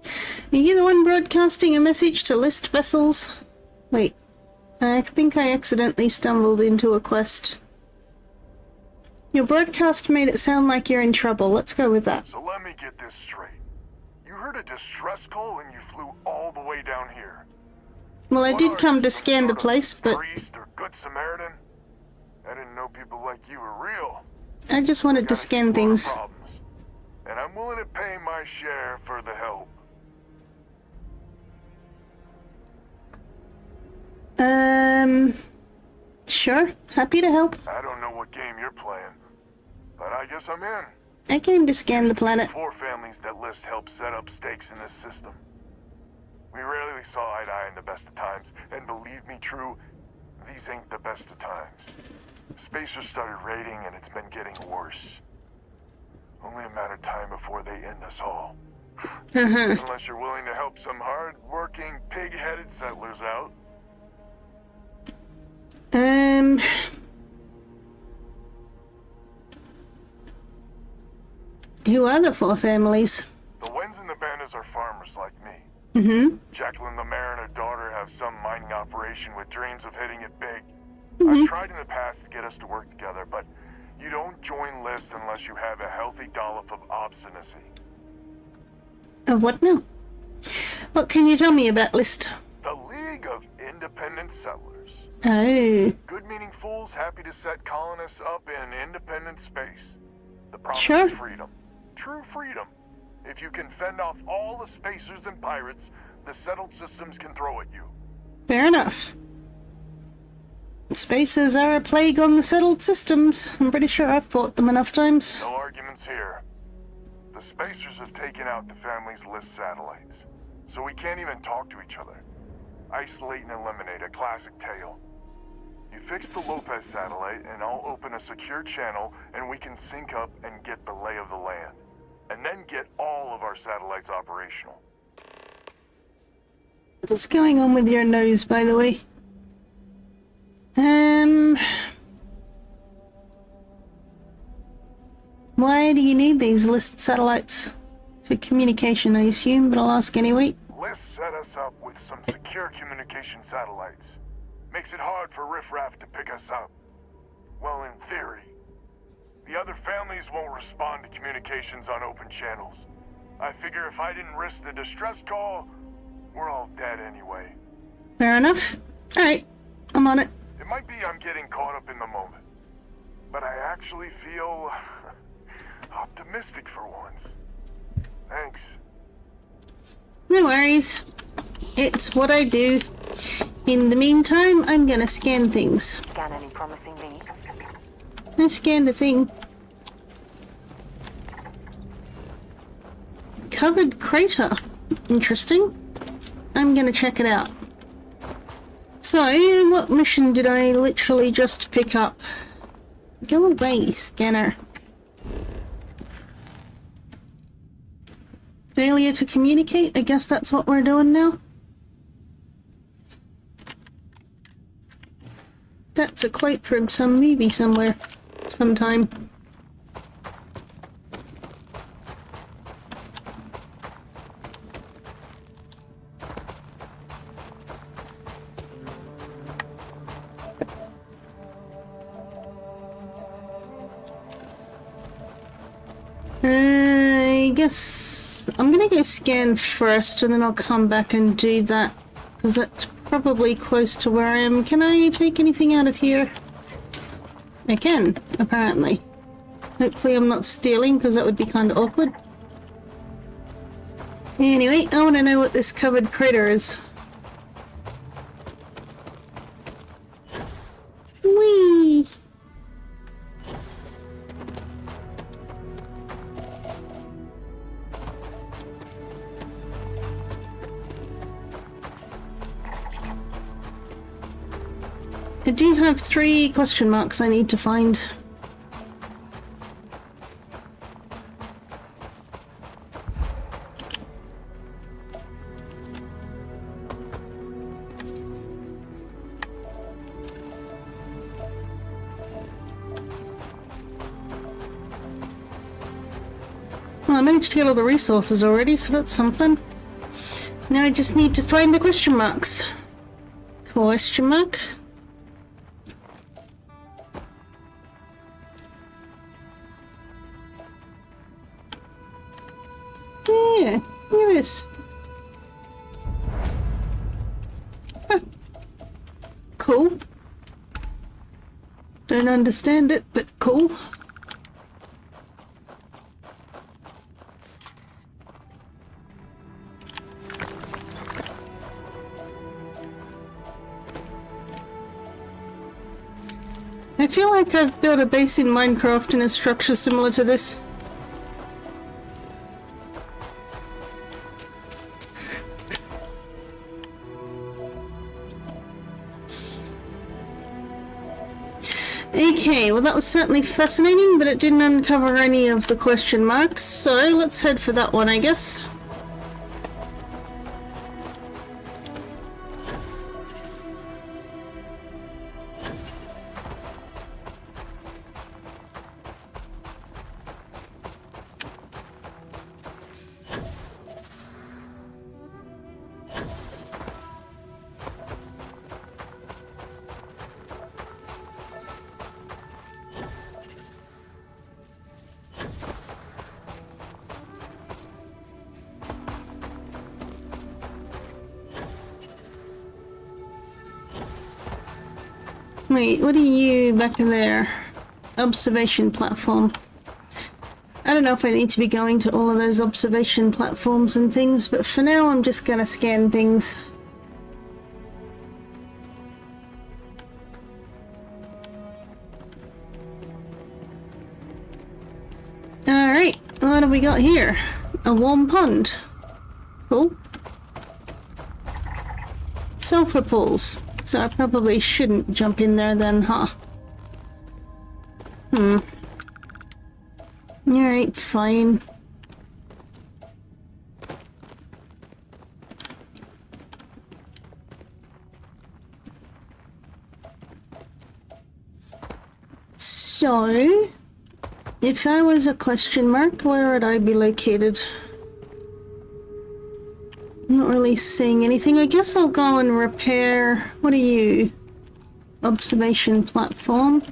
Are you the one broadcasting a message to list vessels? Wait. I think I accidentally stumbled into a quest. Your broadcast made it sound like you're in trouble. Let's go with that. So let me get this straight. You heard a distress call and you flew all the way down here. Well, I What did are come you, to some scan the sort of place, but priest or good Samaritan? I didn't know people like you were real. I just wanted to Got a scan few more things. problems, and I'm willing to pay my share for the help. Sure. Happy to help. I don't know what game you're playing, but I guess I'm in. I came to scan the planet. 4 families that list help set up stakes in this system. We rarely saw eye to eye in the best of times, and believe me, True, these ain't the best of times. Spacers started raiding, and it's been getting worse. Only a matter of time before they end us all. Unless you're willing to help some hard-working, pig-headed settlers out. Who are the 4 families? The Wens and the Bandas are farmers like me. Mm-hmm. Jacqueline Lemaire and her daughter have some mining operation with dreams of hitting it big. Mm-hmm. I've tried in the past to get us to work together, but you don't join List unless you have a healthy dollop of obstinacy. Of what now? What can you tell me about List? The League of Independent Settlers. Oh. Good-meaning fools happy to set colonists up in independent space. The promise Sure. is freedom. True freedom. If you can fend off all the spacers and pirates, the settled systems can throw at you. Fair enough. Spacers are a plague on the settled systems. I'm pretty sure I've fought them enough times. No arguments here. The spacers have taken out the family's List satellites, so we can't even talk to each other. Isolate and eliminate, a classic tale. You fix the Lopez satellite and I'll open a secure channel and we can sync up and get the lay of the land. And then get all of our satellites operational. What's going on with your nose, by the way? Why do you need these list satellites? For communication, I assume, but I'll ask anyway. List set us up with some secure communication satellites. Makes it hard for riffraff to pick us up. Well, in theory. The other families won't respond to communications on open channels. I figure if I didn't risk the distress call, we're all dead anyway. Fair enough. Alright, I'm on it. It might be I'm getting caught up in the moment, but I actually feel optimistic for once. Thanks. No worries. It's what I do. In the meantime, I'm gonna scan things. Scan any promising leads? I scanned a thing. Covered crater. Interesting. I'm gonna check it out. So, what mission did I literally just pick up? Go away, scanner. Failure to communicate? I guess that's what we're doing now. That's a quote from some movie somewhere. Sometime. I guess I'm gonna go scan first and then I'll come back and do that, because that's probably close to where I am. Can I take anything out of here? I can, apparently. Hopefully I'm not stealing, because that would be kind of awkward. Anyway, I want to know what this covered crater is. Whee! I do have 3 question marks I need to find. Well, I managed to get all the resources already, so that's something. Now I just need to find the question marks. Question mark? Yeah, look at this. Huh. Cool. Don't understand it, but cool. I feel like I've built a base in Minecraft in a structure similar to this. Okay, well that was certainly fascinating, but it didn't uncover any of the question marks, so let's head for that one, I guess. Wait, what are you back in there? Observation platform. I don't know if I need to be going to all of those observation platforms and things, but for now I'm just gonna scan things. Alright, what have we got here? A warm pond. Cool. Sulfur pools. So I probably shouldn't jump in there then, huh? Alright, fine. So, if I was a question mark, where would I be located? I'm not really seeing anything. I guess I'll go and repair... What are you? Observation platform.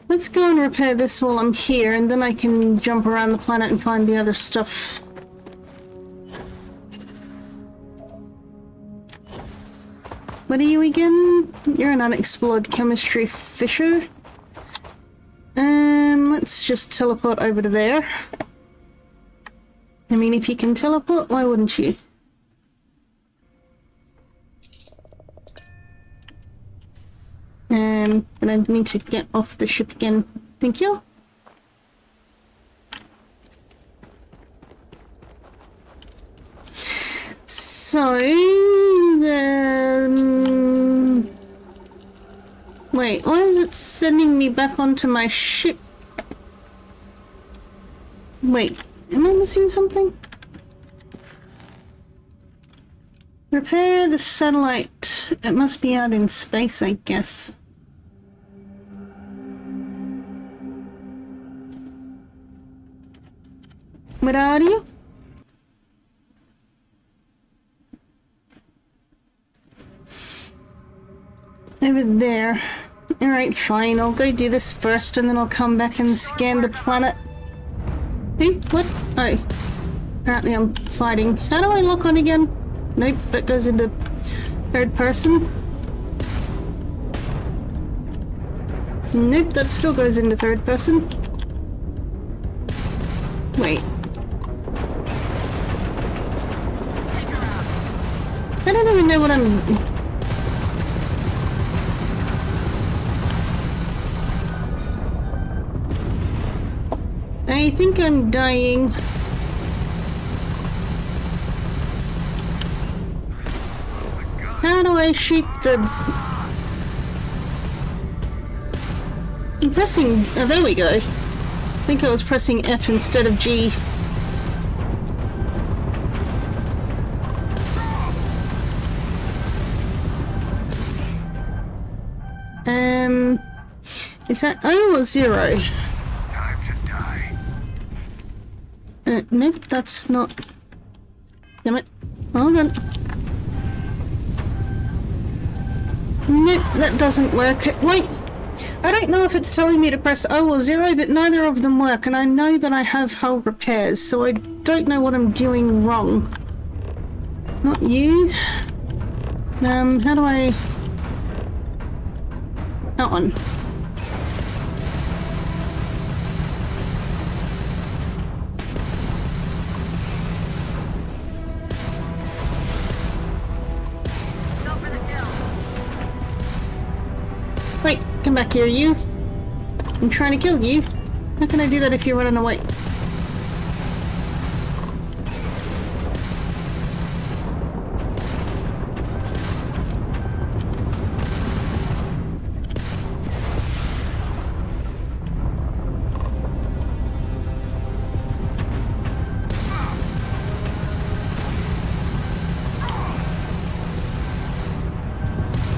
Let's go and repair this while I'm here, and then I can jump around the planet and find the other stuff. What are you again? You're an unexplored chemistry fisher. Let's just teleport over to there. I mean, if you can teleport, why wouldn't you? And I need to get off the ship again. Thank you. So, then... Wait, why is it sending me back onto my ship? Wait, am I missing something? Repair the satellite. It must be out in space, I guess. Where are you? Over there. Alright, fine. I'll go do this first and then I'll come back and scan the planet. Hey, what? Oh. Apparently I'm fighting. How do I lock on again? Nope, that goes into third person. Nope, that still goes into third person. Wait. I don't even know what I'm... I think I'm dying. How do I shoot the... I'm pressing... Oh, there we go. I think I was pressing F instead of G. Is that O or 0? Time to die. Nope, that's not... Damn it. Hold on. Nope, that doesn't work. Wait! I don't know if it's telling me to press O or 0, but neither of them work, and I know that I have hull repairs, so I don't know what I'm doing wrong. Not you. How do I... That one. Wait, come back here, you. I'm trying to kill you. How can I do that if you're running away?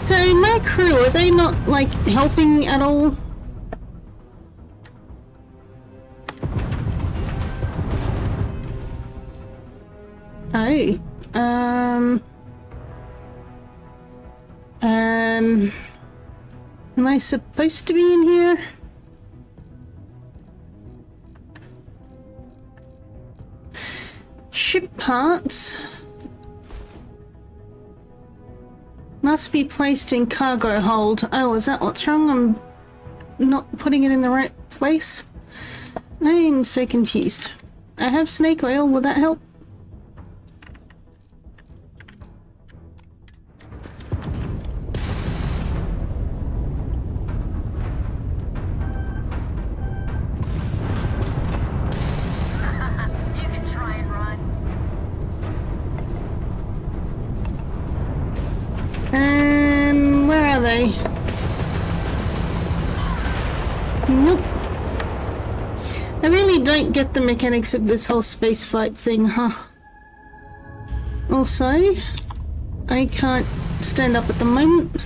So my crew, are they not, like, helping at all? Oh. Am I supposed to be in here? Ship parts must be placed in cargo hold. Oh, is that what's wrong? I'm not putting it in the right place? I'm so confused. I have snake oil, will that help? Where are they? Nope. I really don't get the mechanics of this whole space fight thing, huh? Also, I can't stand up at the moment.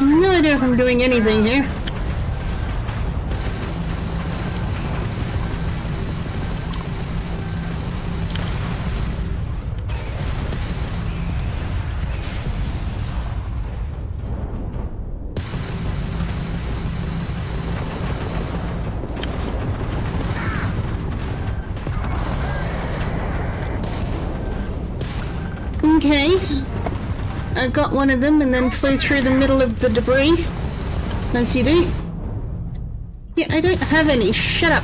No idea if I'm doing anything here. Okay. I got one of them and then flew through the middle of the debris. As you do. Yeah, I don't have any. Shut up.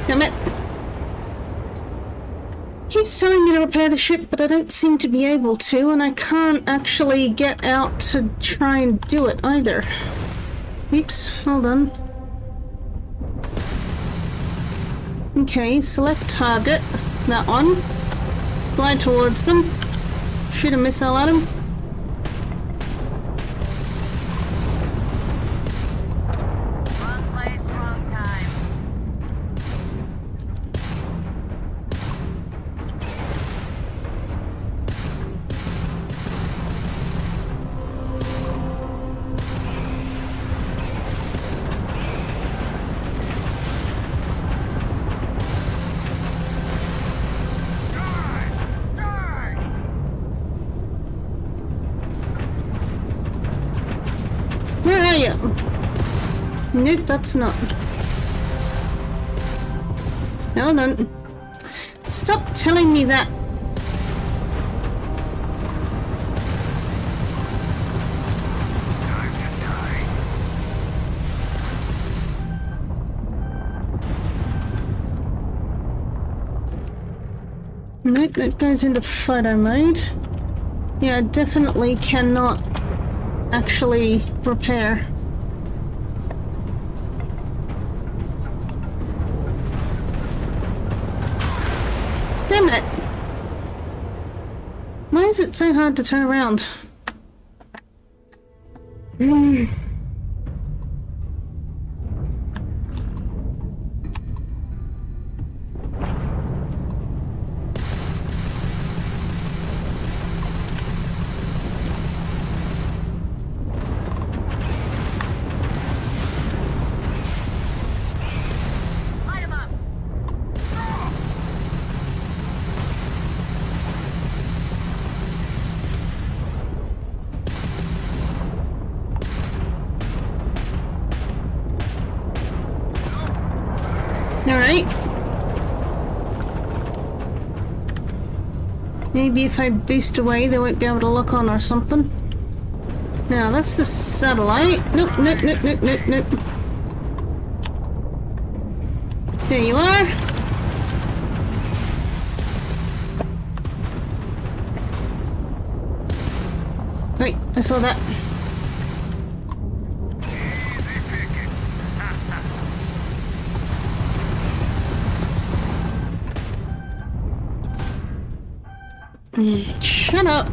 Damn it. Keeps telling me to repair the ship, but I don't seem to be able to, and I can't actually get out to try and do it either. Oops, hold on. Okay, select target. That one. Fly towards them. Shoot a missile at them. Wrong place, wrong time. Where are you? Nope, that's not. Hold on. Stop telling me that. Nope, that goes into photo mode. Yeah, I definitely cannot actually repair. Damn it! Why is it so hard to turn around? Light 'em up. Alright. Maybe if I boost away they won't be able to lock on or something. Now that's the satellite. Nope, nope, nope, nope, nope, nope. There you are. Wait, I saw that. Shut up.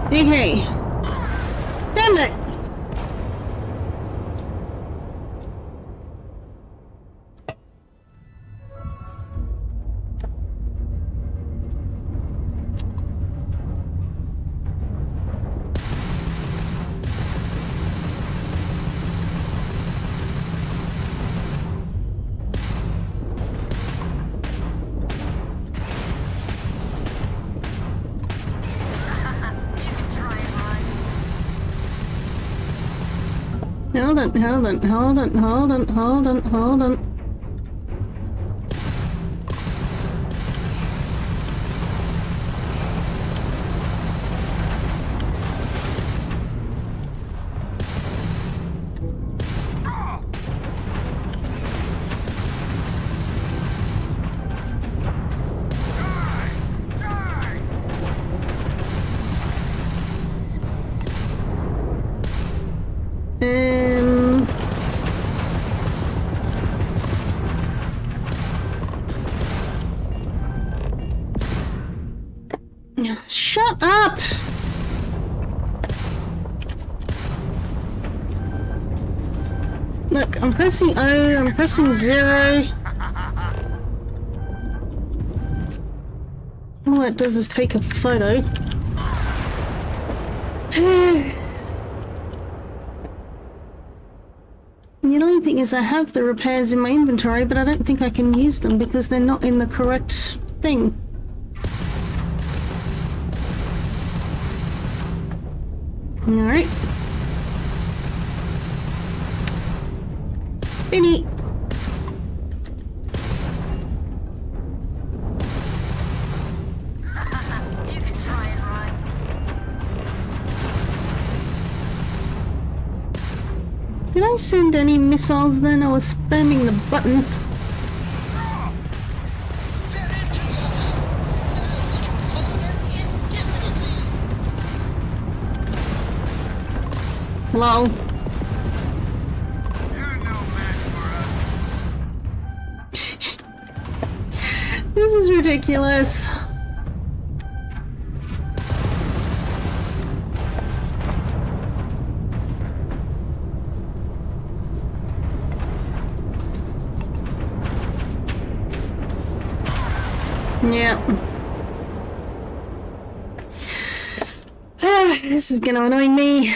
Okay. Damn it. Hold on, hold on, hold on, hold on, hold on, hold on. Shut up! Look, I'm pressing O, I'm pressing 0. All that does is take a photo. The only thing is I have the repairs in my inventory, but I don't think I can use them because they're not in the correct thing. Alright. Spinny! You can try and run. Did I send any missiles then? I was spamming the button. Lol. This is ridiculous. Yeah. This is gonna annoy me.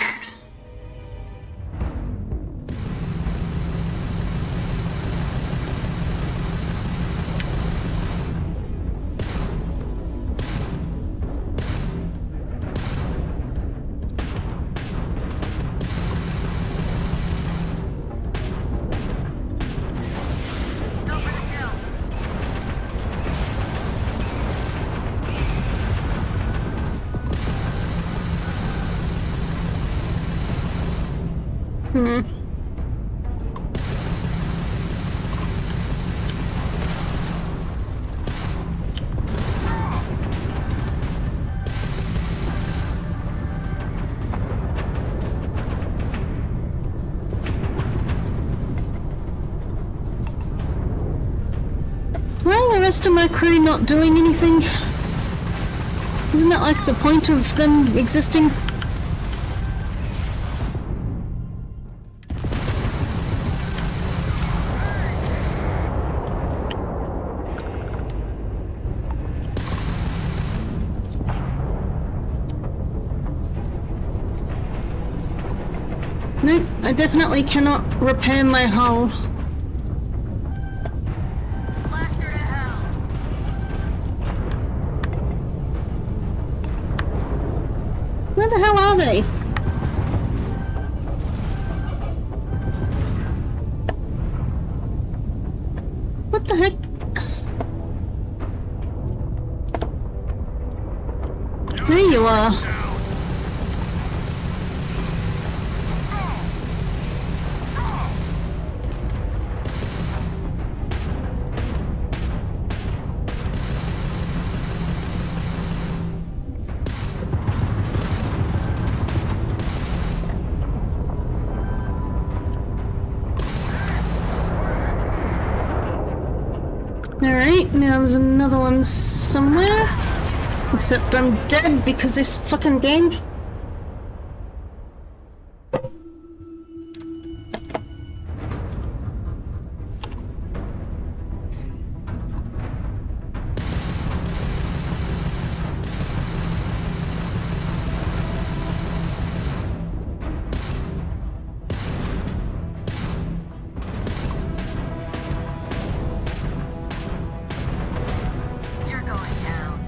Go for the kill. Why are the rest of my crew not doing anything? Isn't that like the point of them existing? Nope, I definitely cannot repair my hull. Blast her to hell. Where the hell are they? What the heck? There you are. Alright, now there's another one somewhere. Except I'm dead because this fucking game. You're going down.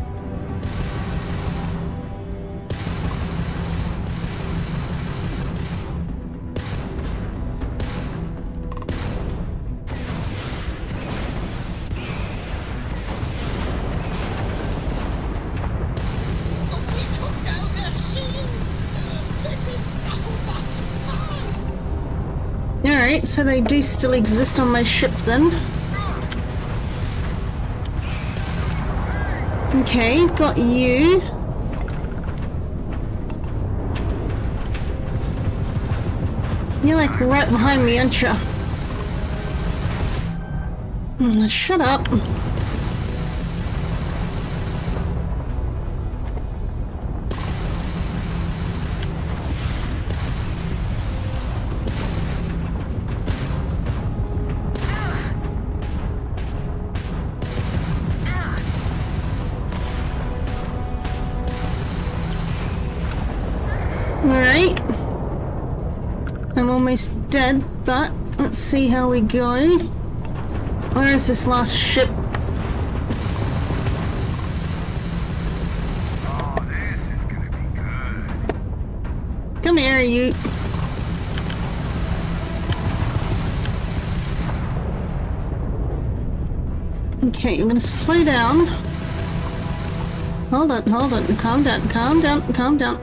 Alright, so they do still exist on my ship then. Okay, got you. You're like right behind me, aren't you? Shut up. Alright. I'm almost dead, but let's see how we go. Where is this last ship? Oh, this is gonna be good. Come here, you. Okay, I'm gonna slow down. Hold on, calm down, calm down, calm down.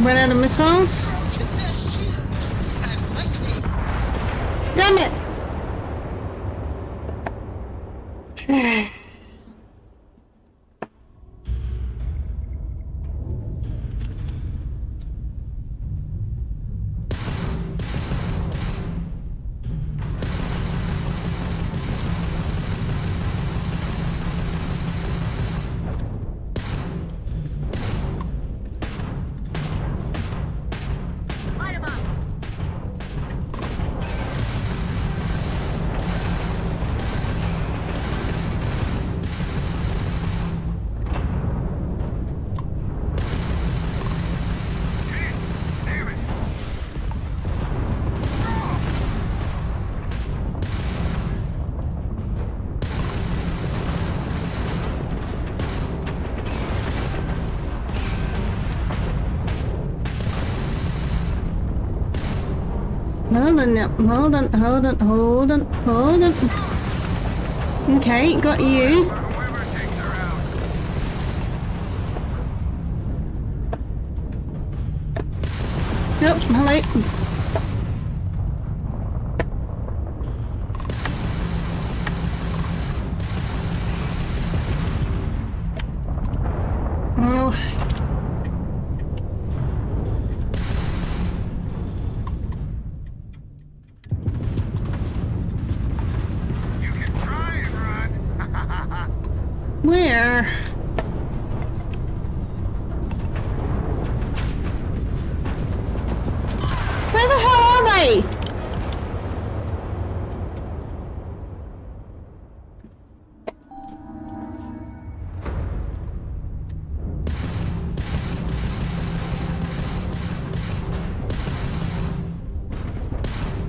Run out of missiles? Damn it! Light 'em up. Damn it. Hold on now, hold on. Okay, got you. Whoever takes her out. Yep, hello. Oh. You can try and run. Where? Where the hell are they?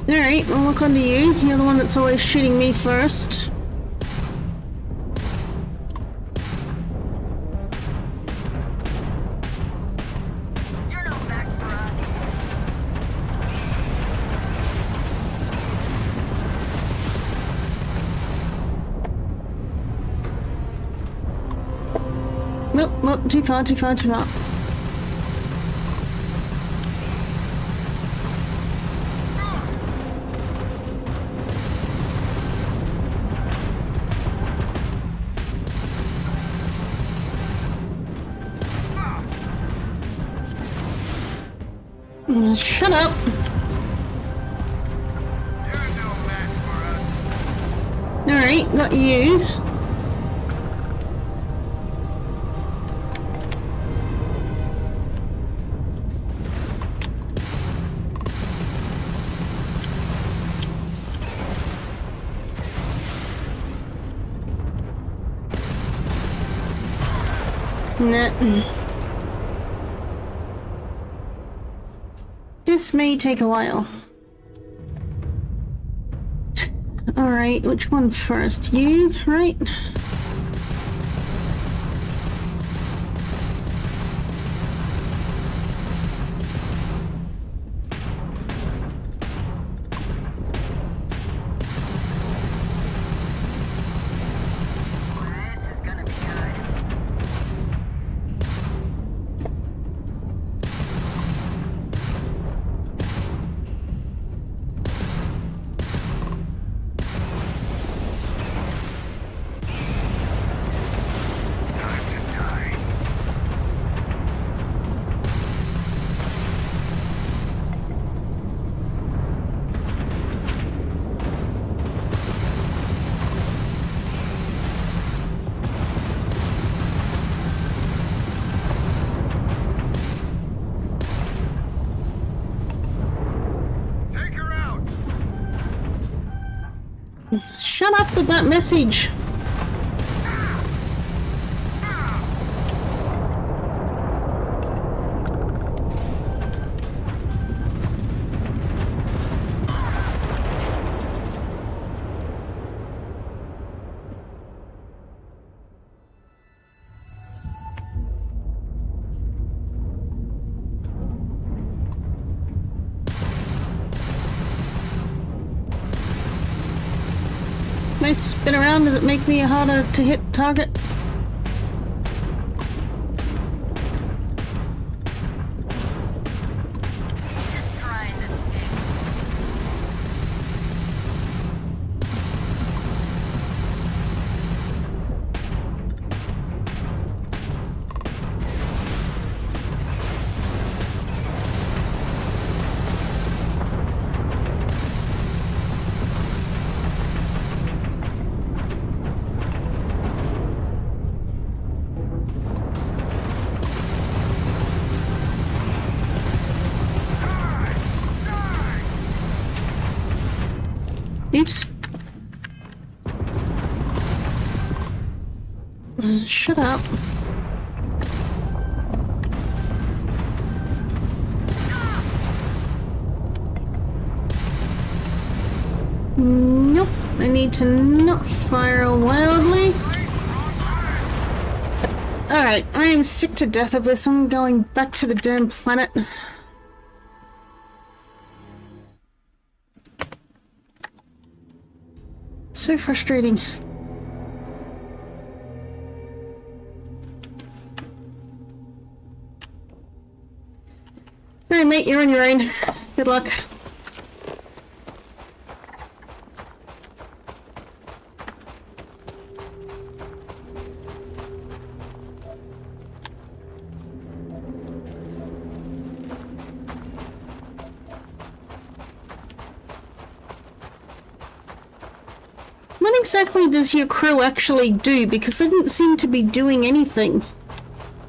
Alright, we'll look onto you. You're the one that's always shooting me first. You're no match for us. Nope, too far. Shut up. You're no match for us. Alright, got you. Nah. This may take a while. Alright, which one first? You, right? This is gonna be good. Shut up with that message! May I spin around? Does it make me harder to hit target? Just trying to escape. Oops. Shut up. Nope. I need to not fire wildly. Alright, I am sick to death of this. I'm going back to the damn planet. So frustrating. Alright, mate, you're on your own. Good luck. What exactly does your crew actually do? Because they didn't seem to be doing anything.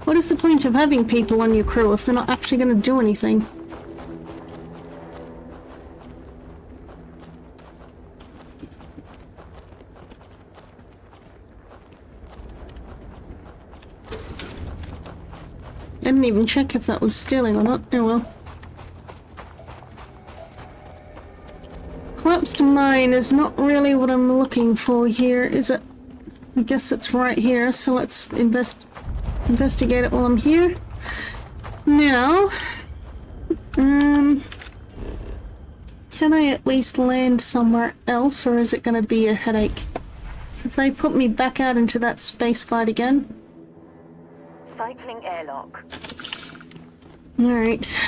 What is the point of having people on your crew if they're not actually going to do anything? I didn't even check if that was stealing or not. Oh well. Collapsed mine is not really what I'm looking for here, is it? I guess it's right here, so let's investigate it while I'm here. Now, can I at least land somewhere else, or is it going to be a headache? So if they put me back out into that space fight again. Cycling airlock. Alright.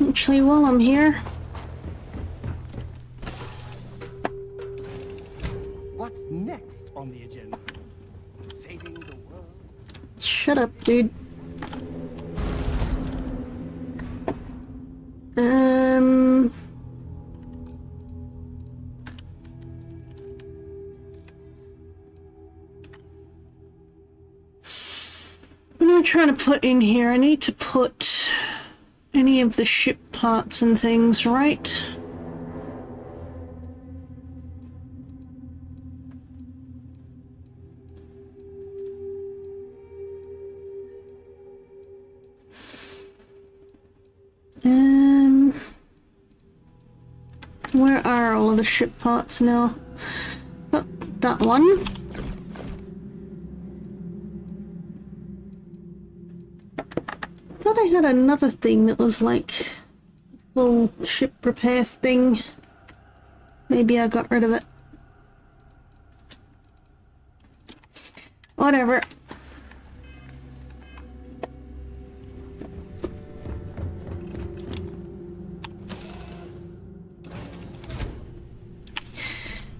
Actually, while I'm here... What's next on the agenda? Saving the world? Shut up, dude. What am I trying to put in here? I need to put any of the ship parts and things, right? Where are all of the ship parts now? Oh, that one. Thought I had another thing that was like a full ship repair thing. Maybe I got rid of it. Whatever.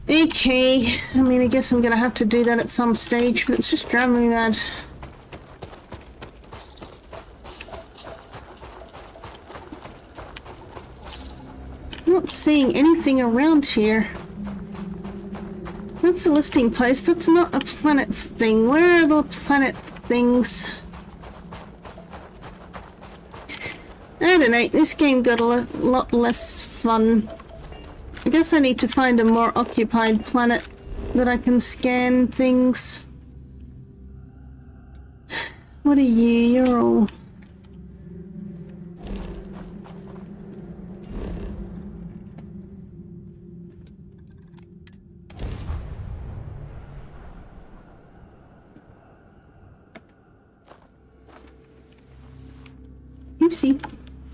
Okay, I mean, I guess I'm gonna have to do that at some stage, but it's just driving me mad. I'm not seeing anything around here. That's a listing post, that's not a planet thing. Where are the planet things? I don't know, this game got a lot less fun I guess I need to find a more occupied planet that I can scan things. What are you? You're all... Oopsie.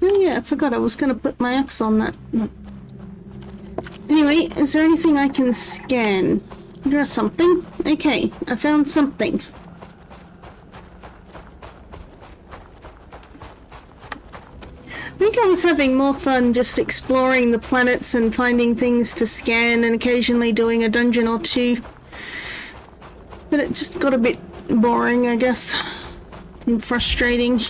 Oh yeah, I forgot I was gonna put my axe on that. Anyway, is there anything I can scan? There's something? Okay, I found something. I think I was having more fun just exploring the planets and finding things to scan and occasionally doing a dungeon or two. But it just got a bit boring, I guess, and frustrating.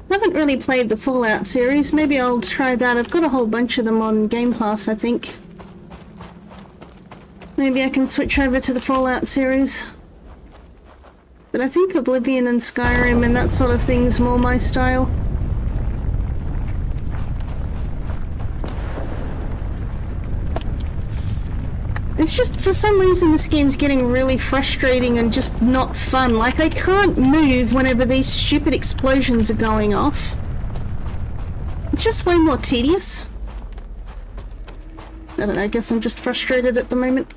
I haven't really played the Fallout series. Maybe I'll try that. I've got a whole bunch of them on Game Pass, I think. Maybe I can switch over to the Fallout series. But I think Oblivion and Skyrim and that sort of thing's more my style. It's just, for some reason, this game's getting really frustrating and just not fun. Like, I can't move whenever these stupid explosions are going off. It's just way more tedious. I don't know, I guess I'm just frustrated at the moment.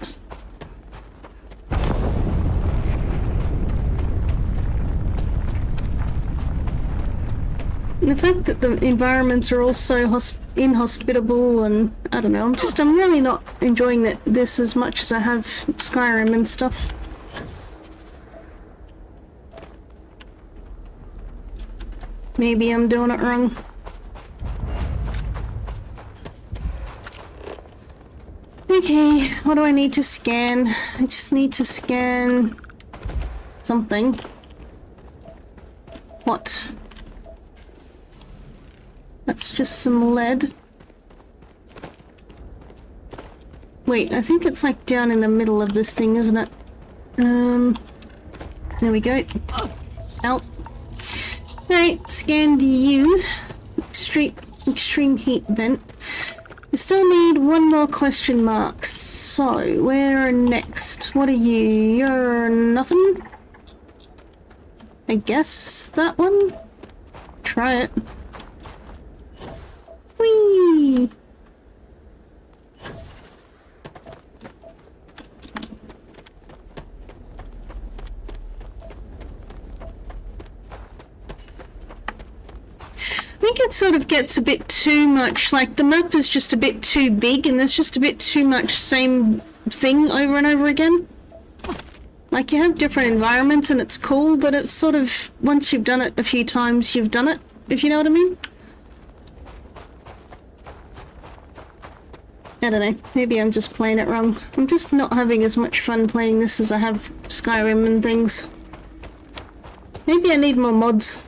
And the fact that the environments are all so inhospitable, and I don't know, I'm really not enjoying this as much as I have Skyrim and stuff. Maybe I'm doing it wrong. Okay, what do I need to scan? I just need to scan something. What? That's just some lead. Wait, I think it's like down in the middle of this thing, isn't it? There we go. Out. Alright, scanned you. Extreme heat vent. I still need one more question mark. So, where next? What are you? You're nothing? I guess that one? Try it. Whee! I think it sort of gets a bit too much, like the map is just a bit too big and there's just a bit too much same thing over and over again. Like you have different environments and it's cool, but it's sort of, once you've done it a few times, you've done it, if you know what I mean. I don't know, maybe I'm just playing it wrong. I'm just not having as much fun playing this as I have Skyrim and things. Maybe I need more mods.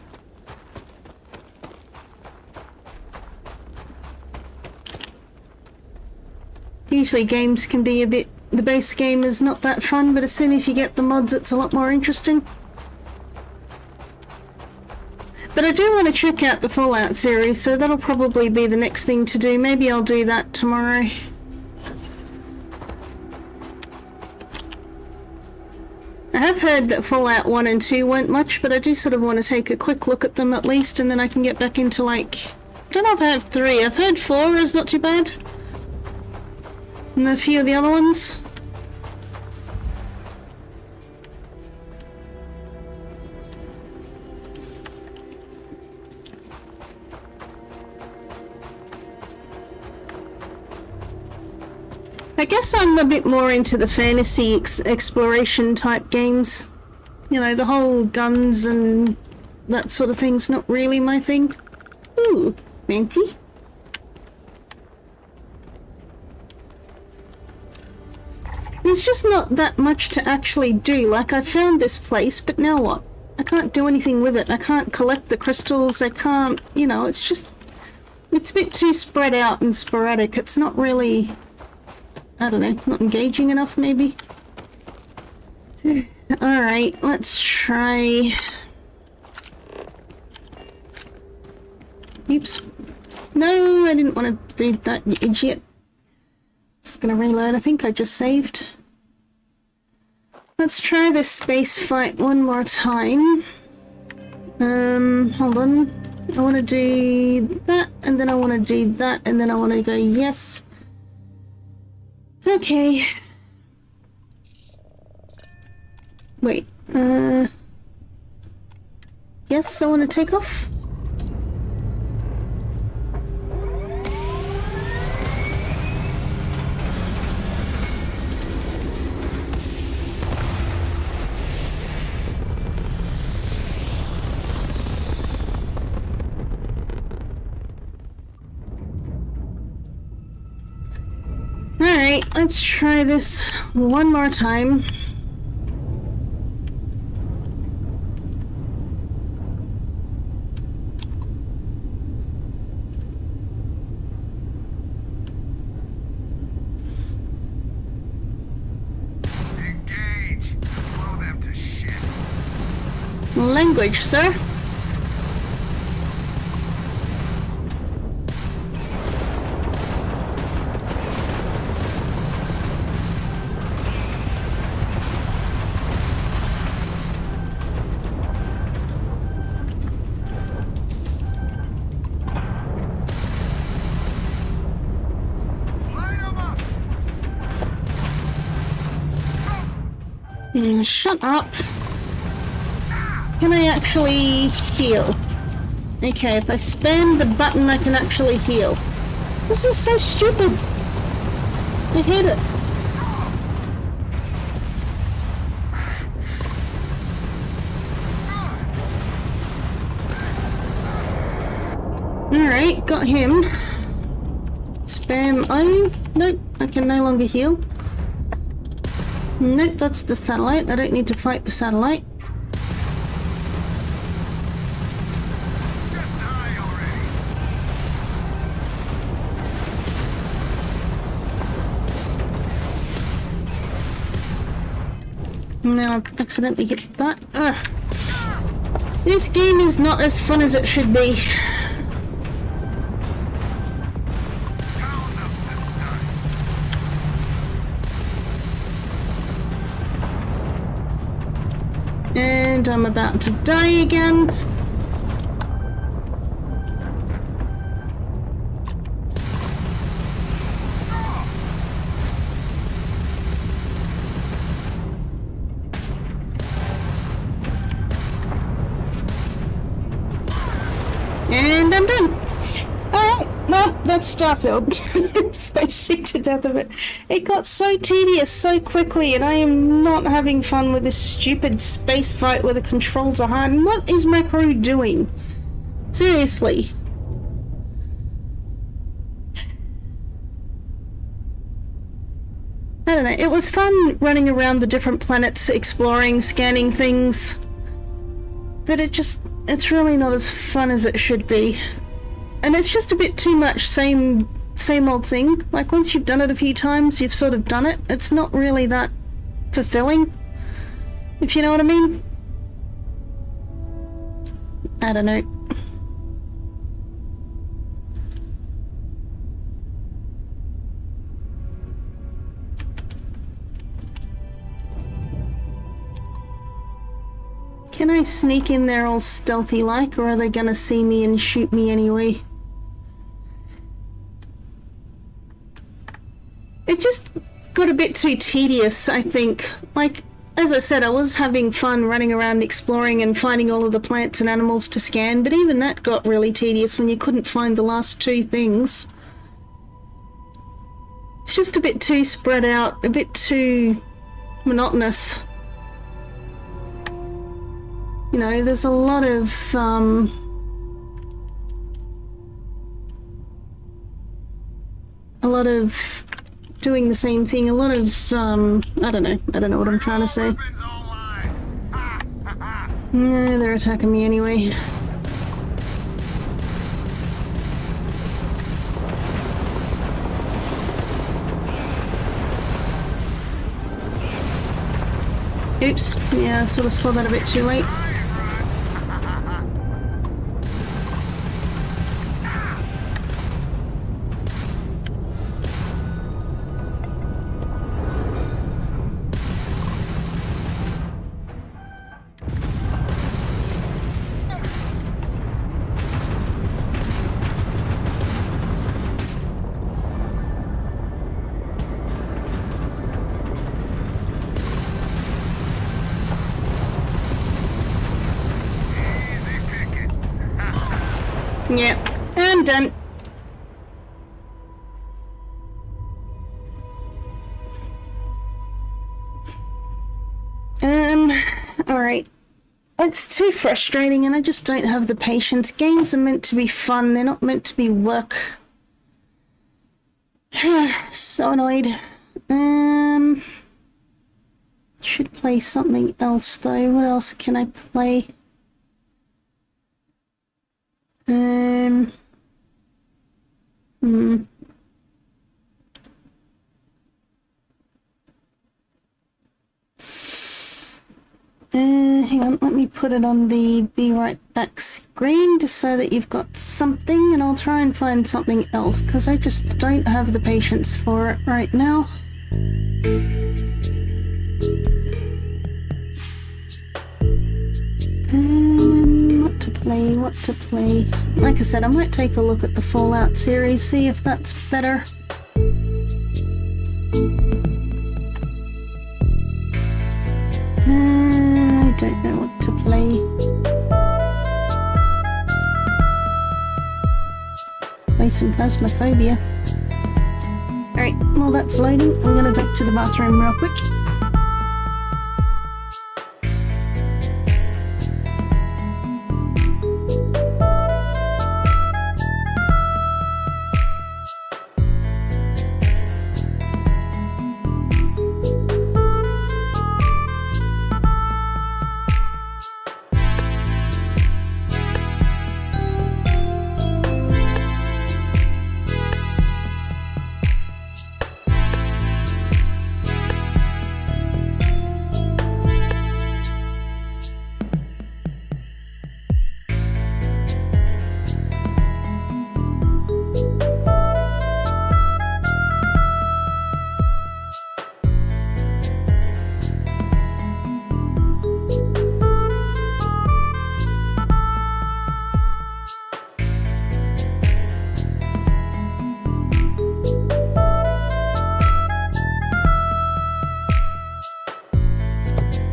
Usually games can be a bit... the base game is not that fun, but as soon as you get the mods it's a lot more interesting. But I do want to check out the Fallout series, so that'll probably be the next thing to do. Maybe I'll do that tomorrow. I have heard that Fallout 1 and 2 weren't much, but I do sort of want to take a quick look at them at least, and then I can get back into, like... I don't know if I have 3. I've heard 4 is not too bad. And a few of the other ones. I guess I'm a bit more into the fantasy exploration type games. You know, the whole guns and that sort of thing's not really my thing. Ooh, Manty. There's just not that much to actually do. Like, I found this place, but now what? I can't do anything with it. I can't collect the crystals. I can't, you know, it's just... it's a bit too spread out and sporadic. It's not really I don't know, not engaging enough maybe? Alright, let's try... Oops. No, I didn't want to do that, you idiot. Just gonna reload, I think I just saved. Let's try this space fight one more time. Hold on. I want to do that, and then I want to do that, and then I want to go yes. Okay. Wait, yes, I want to take off. Alright, let's try this one more time. Engage! Blow them to shit. Language, sir. Shut up. Can I actually heal? Okay, if I spam the button, I can actually heal. This is so stupid. I hate it. Alright, got him. Spam O. Nope, I can no longer heal. Nope, that's the satellite. I don't need to fight the satellite. Just die already. Now I've accidentally hit that. Ugh. This game is not as fun as it should be. Pound them this time. And I'm about to die again. And I'm done. Alright, well, that's Starfield. I'm so sick to death of it. It got so tedious so quickly, and I am not having fun with this stupid space fight where the controls are hard. And what is my crew doing? Seriously. I don't know, it was fun running around the different planets, exploring, scanning things. But it's really not as fun as it should be. And it's just a bit too much same old thing. Like, once you've done it a few times, you've sort of done it. It's not really that fulfilling, if you know what I mean. I don't know. Can I sneak in there all stealthy like, or are they gonna see me and shoot me anyway? It just got a bit too tedious, I think. Like, as I said, I was having fun running around exploring and finding all of the plants and animals to scan, but even that got really tedious when you couldn't find the last two things. It's just a bit too spread out, a bit too monotonous. You know, there's a lot of, doing the same thing, a lot of, I don't know what I'm trying to say. Weapons online. Ha, ha, ha. Nah, they're attacking me anyway. Oops. Yeah, I sort of saw that a bit too late. Yeah, I'm done. Alright. It's too frustrating and I just don't have the patience. Games are meant to be fun, they're not meant to be work. So annoyed. Should play something else though. What else can I play? Hang on, let me put it on the be right back screen just so that you've got something, and I'll try and find something else because I just don't have the patience for it right now. What to play? Like I said, I might take a look at the Fallout series, see if that's better. I don't know what to play. Play some Phasmophobia. Alright, while that's loading, I'm gonna duck to the bathroom real quick.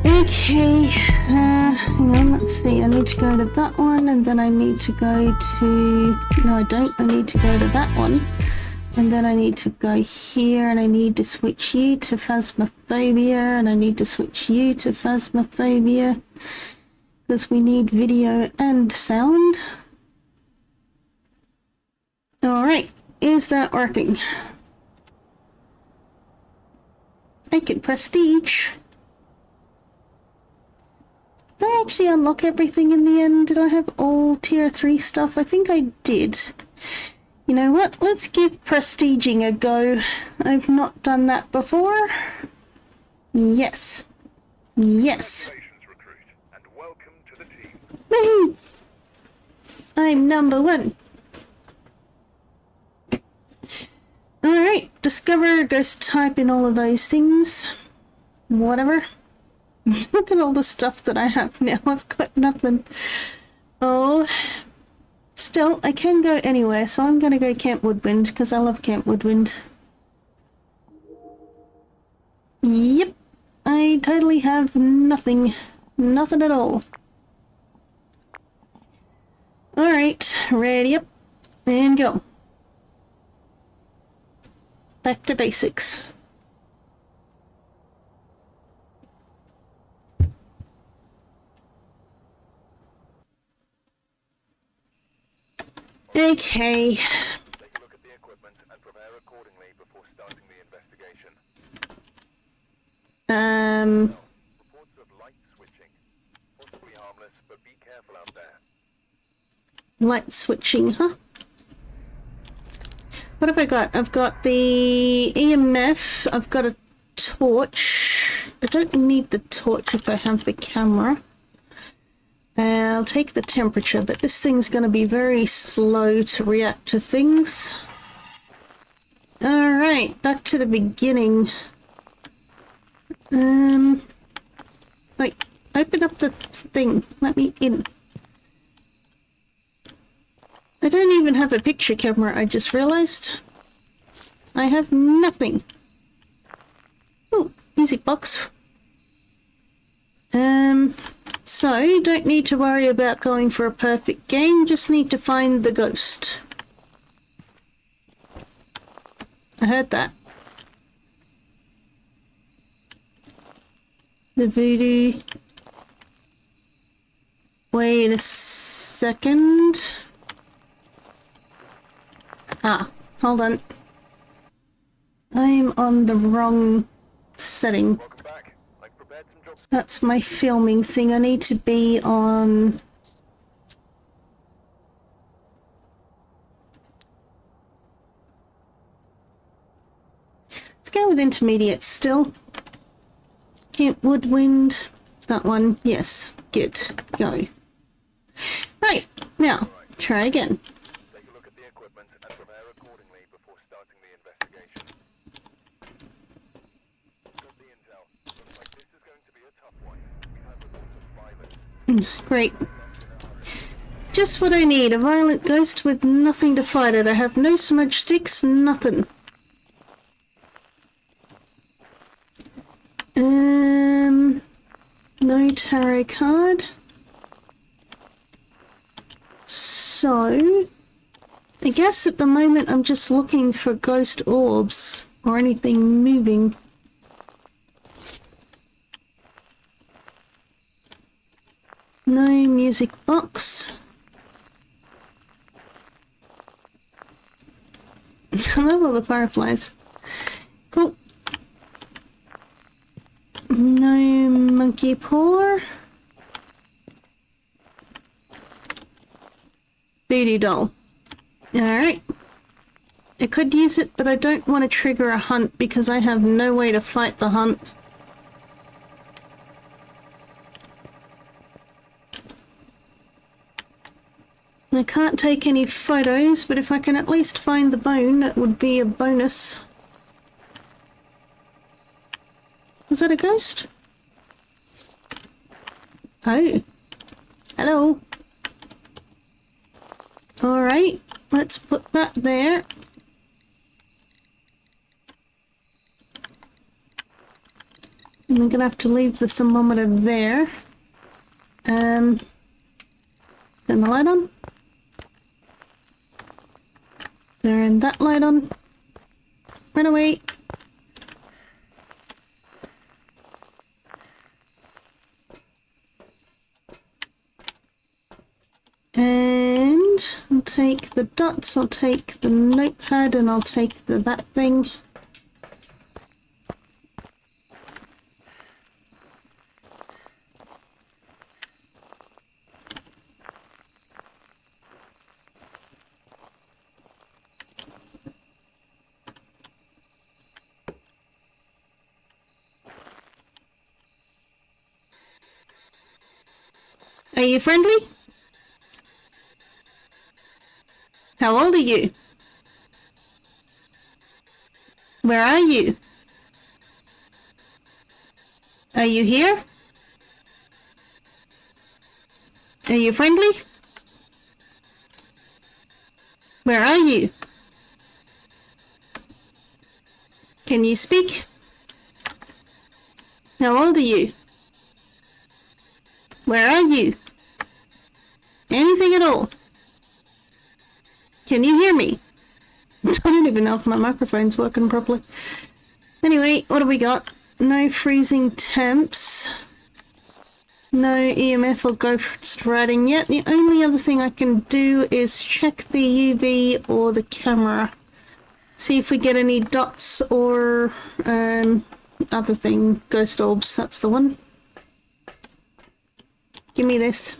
Okay, hang on, let's see, I need to go to that one, and then I need to go to... No, I don't, I need to go to that one. And then I need to go here, and I need to switch you to Phasmophobia, and I need to switch you to Phasmophobia. Because we need video and sound. Alright, is that working? I can prestige. Did I actually unlock everything in the end? Did I have all tier 3 stuff? I think I did. You know what? Let's give prestiging a go. I've not done that before. Yes. Yes. Woohoo! I'm number 1. Alright, discover, ghost type in all of those things. Whatever. Look at all the stuff that I have now. I've got nothing. Oh. Still, I can go anywhere, so I'm gonna go Camp Woodwind, because I love Camp Woodwind. Yep. I totally have nothing. Nothing at all. Alright, ready up, and go. Back to basics. Okay. Take a look at the equipment and prepare accordingly before starting the investigation. Reports of light switching. Possibly harmless, but be careful out there. Light switching, huh? What have I got? I've got the EMF, I've got a torch. I don't need the torch if I have the camera. I'll take the temperature, but this thing's going to be very slow to react to things. Alright, back to the beginning. Wait, open up the thing. Let me in. I don't even have a picture camera, I just realized. I have nothing. Oh, music box. So you don't need to worry about going for a perfect game, just need to find the ghost. I heard that. The voodoo. Wait a second. Ah, hold on. I'm on the wrong setting. That's my filming thing. I need to be on... Let's go with intermediate still. Camp Woodwind. That one. Yes. Good. Go. Right. Now, try again. Take a look at the equipment and prepare accordingly before starting the investigation. Got the intel. Looks like this is going to be a tough one. We have reports of violence. Great. Just what I need. A violent ghost with nothing to fight it. I have no smudge sticks, nothing. No tarot card. So, I guess at the moment I'm just looking for ghost orbs or anything moving. No music box. I love all the fireflies. Cool. No monkey paw. Voodoo doll. Alright. I could use it, but I don't want to trigger a hunt because I have no way to fight the hunt. I can't take any photos, but if I can at least find the bone, that would be a bonus. Was that a ghost? Oh. Hello. Alright, let's put that there. And I'm gonna have to leave the thermometer there. Turn the light on. Turn that light on. Run away. And I'll take the dots, I'll take the notepad, and I'll take that thing. Are you friendly? How old are you? Where are you? Are you here? Are you friendly? Where are you? Can you speak? How old are you? Where are you? Anything at all? Can you hear me? I don't even know if my microphone's working properly. Anyway, what have we got? No freezing temps. No EMF or ghost writing yet. The only other thing I can do is check the UV or the camera. See if we get any dots or other thing. Ghost orbs, that's the one. Give me this.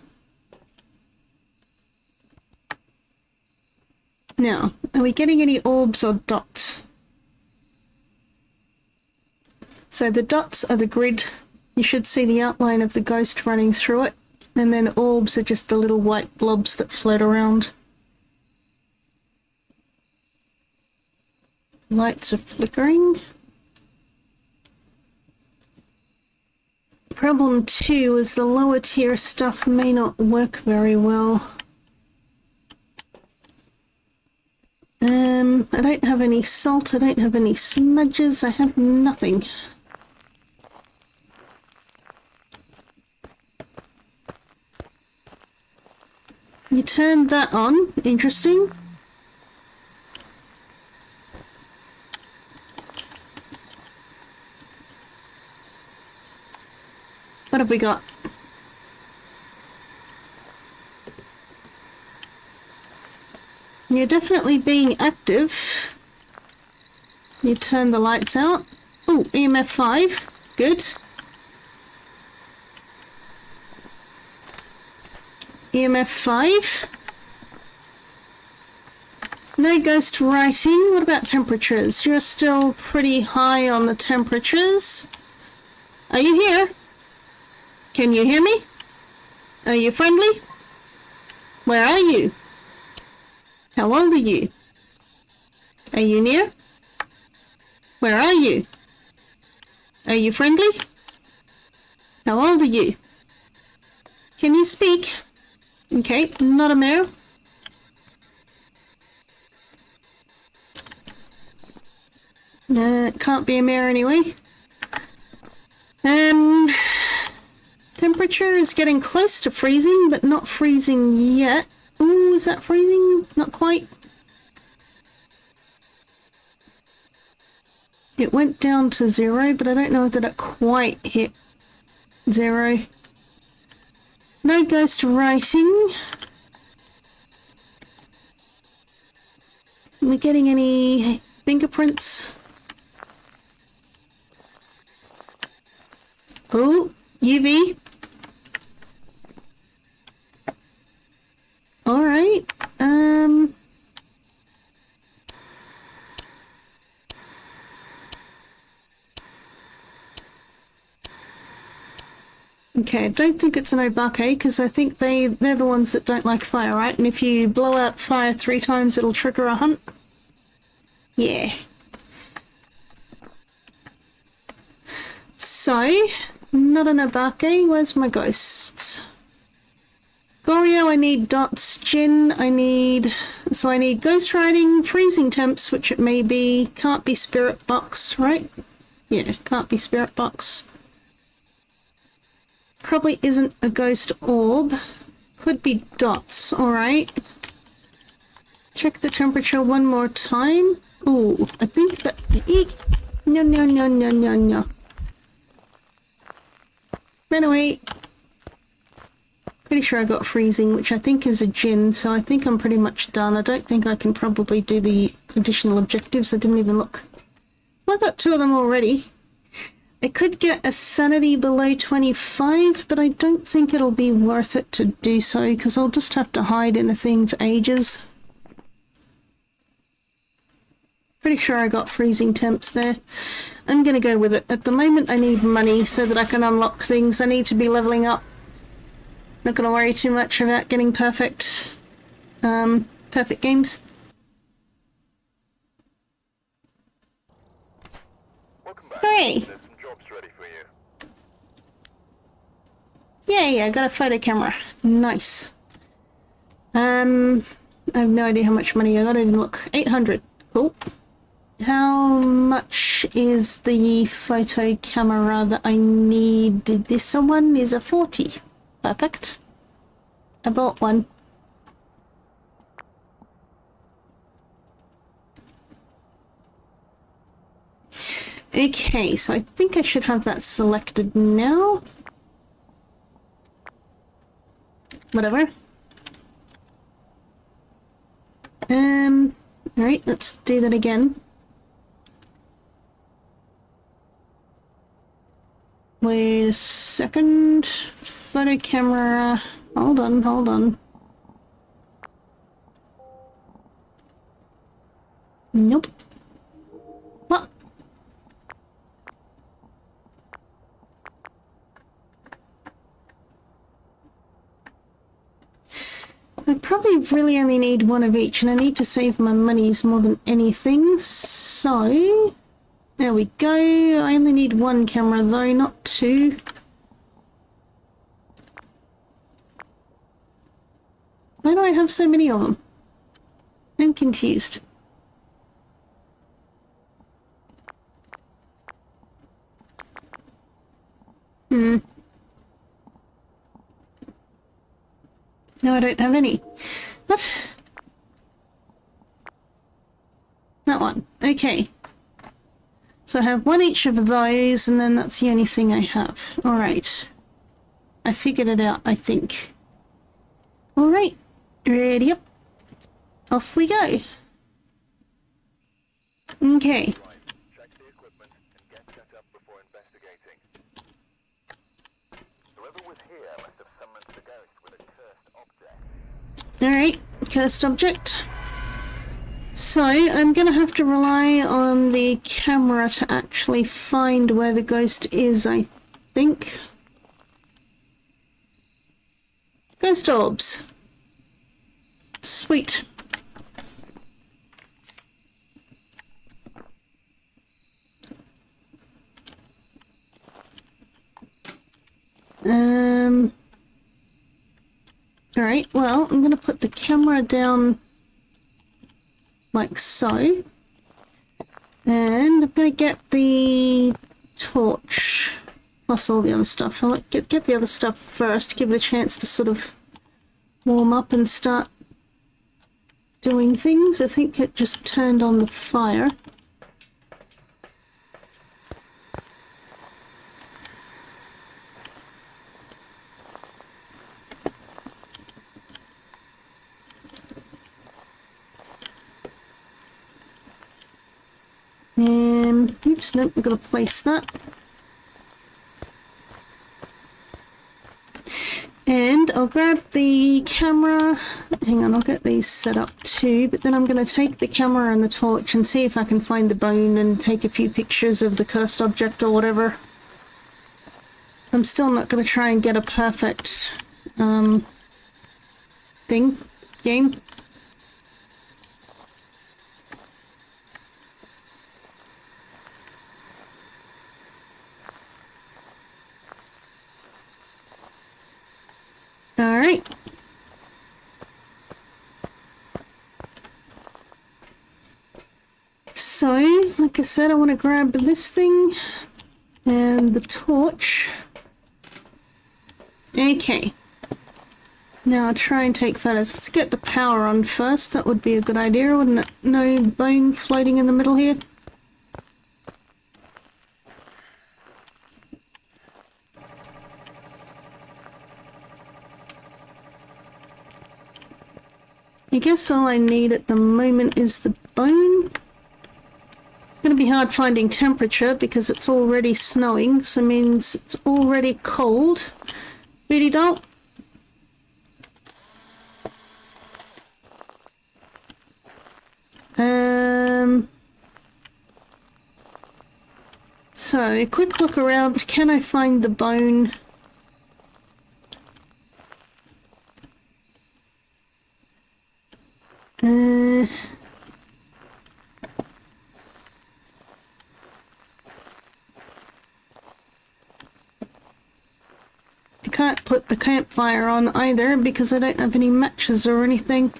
Now, are we getting any orbs or dots? So the dots are the grid. You should see the outline of the ghost running through it. And then orbs are just the little white blobs that float around. Lights are flickering. Problem 2 is the lower tier stuff may not work very well. I don't have any salt, I don't have any smudges, I have nothing. You turned that on, interesting. What have we got? You're definitely being active. You turn the lights out. Oh, EMF 5. Good. EMF 5. No ghost writing. What about temperatures? You're still pretty high on the temperatures. Are you here? Can you hear me? Are you friendly? Where are you? How old are you? Are you near? Where are you? Are you friendly? How old are you? Can you speak? Okay, not a mare. It can't be a mare anyway. Temperature is getting close to freezing, but not freezing yet. Ooh, is that freezing? Not quite. It went down to 0, but I don't know whether that quite hit 0. No ghost writing. Are we getting any fingerprints? Oh, UV. Alright, okay, I don't think it's an obake, because I think they're the ones that don't like fire, right? And if you blow out fire 3 times, it'll trigger a hunt? Yeah. So, not an obake, where's my ghosts? Goryo, I need dots. Jin, I need ghost riding, freezing temps, which it may be. Can't be spirit box, right? Yeah, can't be spirit box. Probably isn't a ghost orb. Could be dots, alright. Check the temperature one more time. Ooh, I think that... Eek! No, no, no, no, no, no. Run away. Pretty sure I got freezing, which I think is a Jin, so I think I'm pretty much done. I don't think I can probably do the additional objectives. I didn't even look. Well, I got 2 of them already. I could get a sanity below 25, but I don't think it'll be worth it to do so, because I'll just have to hide in a thing for ages. Pretty sure I got freezing temps there. I'm gonna go with it. At the moment I need money so that I can unlock things. I need to be leveling up. Not gonna worry too much about getting perfect games. Welcome back. Hooray! There's some jobs ready for you. Yeah, I got a photo camera. Nice. I have no idea how much money I got. I didn't look. 800. Cool. How much is the photo camera that I need? This one is a 40. Perfect. I bought one. Okay, so I think I should have that selected now. Whatever. Alright, let's do that again. Wait a second. Photo camera. Hold on. Nope. What? I probably really only need one of each, and I need to save my monies more than anything, so... There we go. I only need one camera though, not two. Why do I have so many of them? I'm confused. No, I don't have any. What? That one. Okay. So I have one each of those, and then that's the only thing I have. Alright. I figured it out, I think. Alright. Ready up. Off we go. Okay. Check the equipment and get set up before investigating. Whoever was here must have summoned the ghost with a cursed object. Alright. Cursed object. So, I'm gonna have to rely on the camera to actually find where the ghost is, I think. Ghost orbs. Sweet. Alright, well, I'm gonna put the camera down like so. And I'm gonna get the torch plus all the other stuff. I'll get the other stuff first, give it a chance to sort of warm up and start doing things. I think it just turned on the fire. Oops, nope, we've got to place that. And I'll grab the camera. Hang on, I'll get these set up too, but then I'm going to take the camera and the torch and see if I can find the bone and take a few pictures of the cursed object or whatever. I'm still not going to try and get a perfect game. Alright. So, like I said, I want to grab this thing and the torch. Okay. Now I'll try and take photos. Let's get the power on first. That would be a good idea, wouldn't it? No bone floating in the middle here. I guess all I need at the moment is the bone. It's going to be hard finding temperature because it's already snowing, so it means it's already cold. Really don't. So, a quick look around. Can I find the bone? I can't put the campfire on either because I don't have any matches or anything.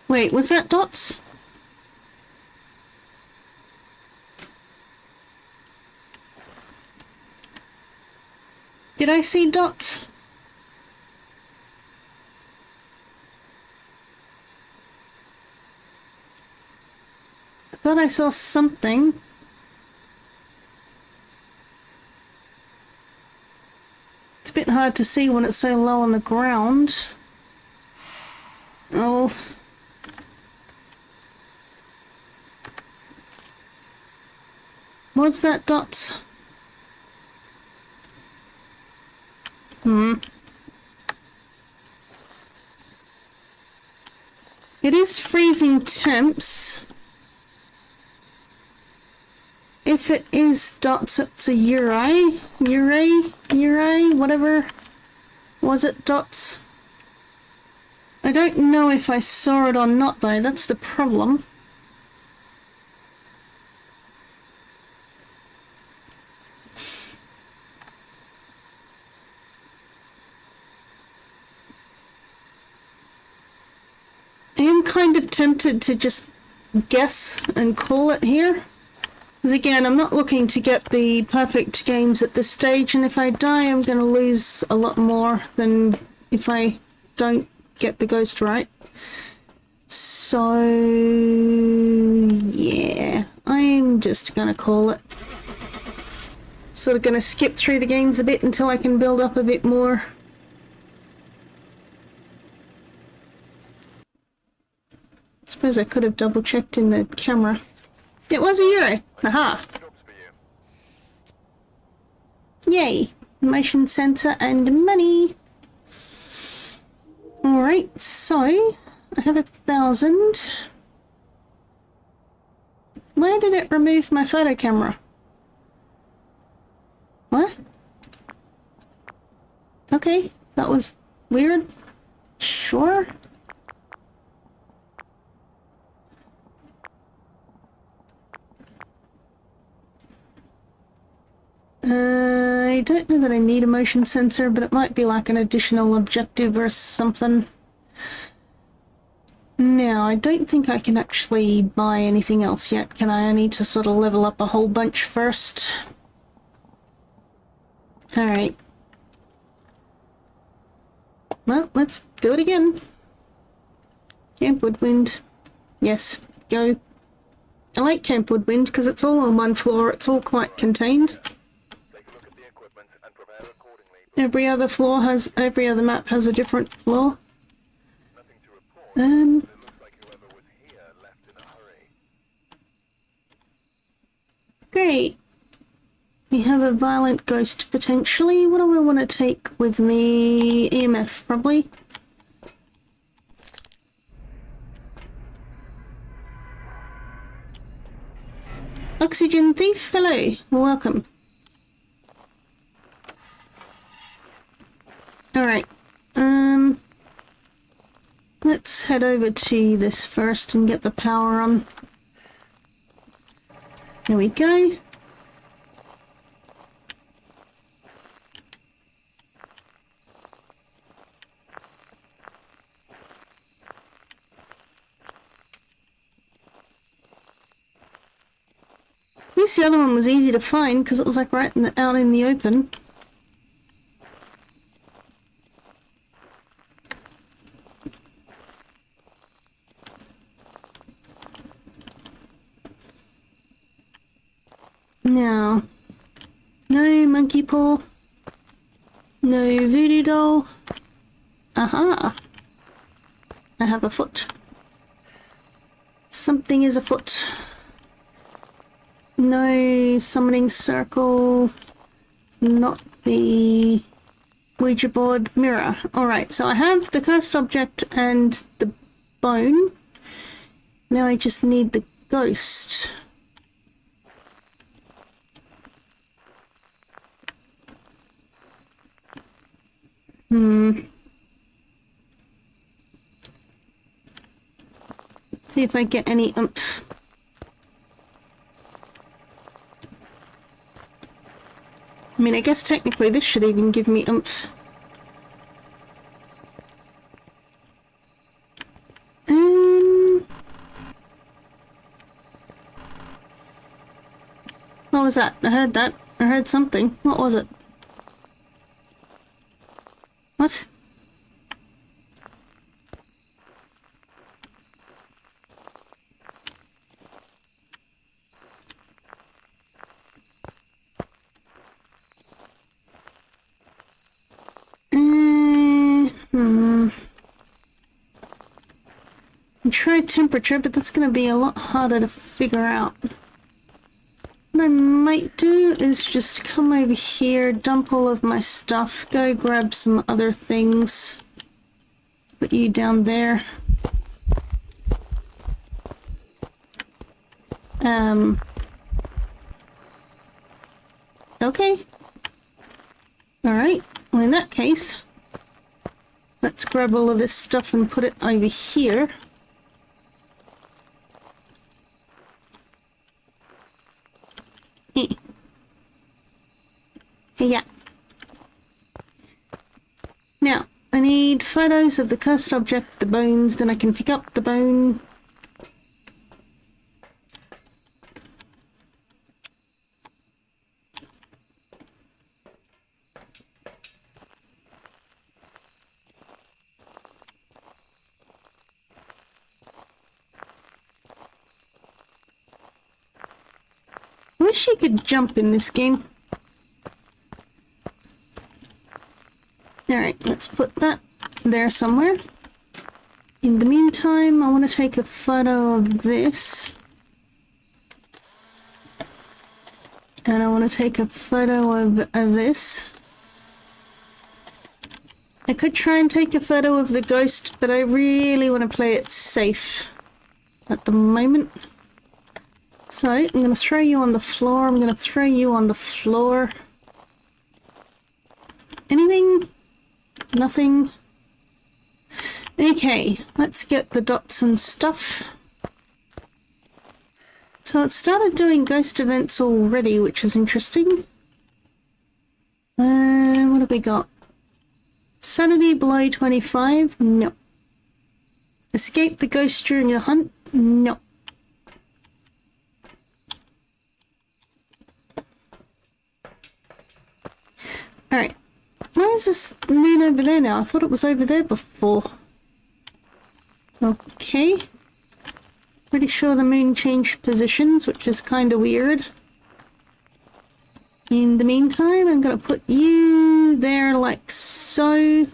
Wait, was that dots? Did I see dots? I thought I saw something. It's a bit hard to see when it's so low on the ground. Oh. Was that dots? It is freezing temps. If it is dots, it's a Uri, whatever. Was it dots? I don't know if I saw it or not though, that's the problem. I am kind of tempted to just guess and call it here. Because again, I'm not looking to get the perfect games at this stage, and if I die I'm going to lose a lot more than if I don't get the ghost right. So yeah, I'm just going to call it. Sort of going to skip through the games a bit until I can build up a bit more. Suppose I could have double checked in the camera. It was a Euro. Aha. Yay. Motion sensor and money. Alright, so I have 1,000. Where did it remove my photo camera? What? Okay, that was weird. Sure. I don't know that I need a motion sensor, but it might be like an additional objective or something. Now, I don't think I can actually buy anything else yet, can I? I need to sort of level up a whole bunch first. Alright. Well, let's do it again. Camp Woodwind. Yes, go. I like Camp Woodwind because it's all on one floor, it's all quite contained. Every other map has a different floor. Great. We have a violent ghost potentially. What do I want to take with me? EMF, probably. Oxygen thief, hello, welcome. Alright, let's head over to this first and get the power on. There we go. At least the other one was easy to find because it was like right out in the open. Now, no monkey paw, no voodoo doll. Aha! I have a foot. Something is afoot. No summoning circle. Not the Ouija board mirror. Alright, so I have the cursed object and the bone. Now I just need the ghost. See if I get any oomph. I mean, I guess technically this should even give me oomph. What was that? I heard that. I heard something. What was it? What? I tried temperature, but that's going to be a lot harder to figure out. What I might do is just come over here, dump all of my stuff, go grab some other things. Put you down there. Okay. Alright, well in that case, let's grab all of this stuff and put it over here. Hey. Yeah. Now, I need photos of the cursed object, the bones, then I can pick up the bone. I wish you could jump in this game. Alright, let's put that there somewhere. In the meantime, I want to take a photo of this. And I want to take a photo of this. I could try and take a photo of the ghost, but I really want to play it safe at the moment. So, I'm going to throw you on the floor. I'm going to throw you on the floor. Anything? Nothing? Okay, let's get the dots and stuff. So it started doing ghost events already, which is interesting. What have we got? Sanity below 25? No. Escape the ghost during a hunt? No. Alright. Why is this moon over there now? I thought it was over there before. Okay. Pretty sure the moon changed positions, which is kind of weird. In the meantime, I'm going to put you there like so.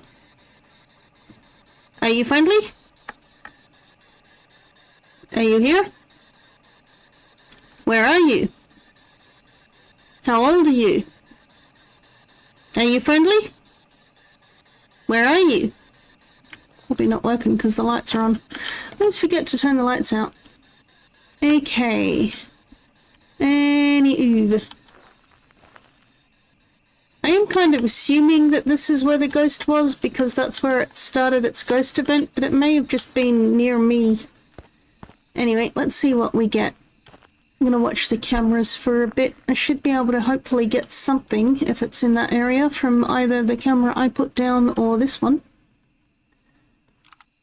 Are you friendly? Are you here? Where are you? How old are you? Are you friendly? Where are you? Probably not working because the lights are on. I always forget to turn the lights out. Okay. Anywho. I am kind of assuming that this is where the ghost was because that's where it started its ghost event, but it may have just been near me. Anyway, let's see what we get. I'm going to watch the cameras for a bit. I should be able to hopefully get something, if it's in that area, from either the camera I put down or this one.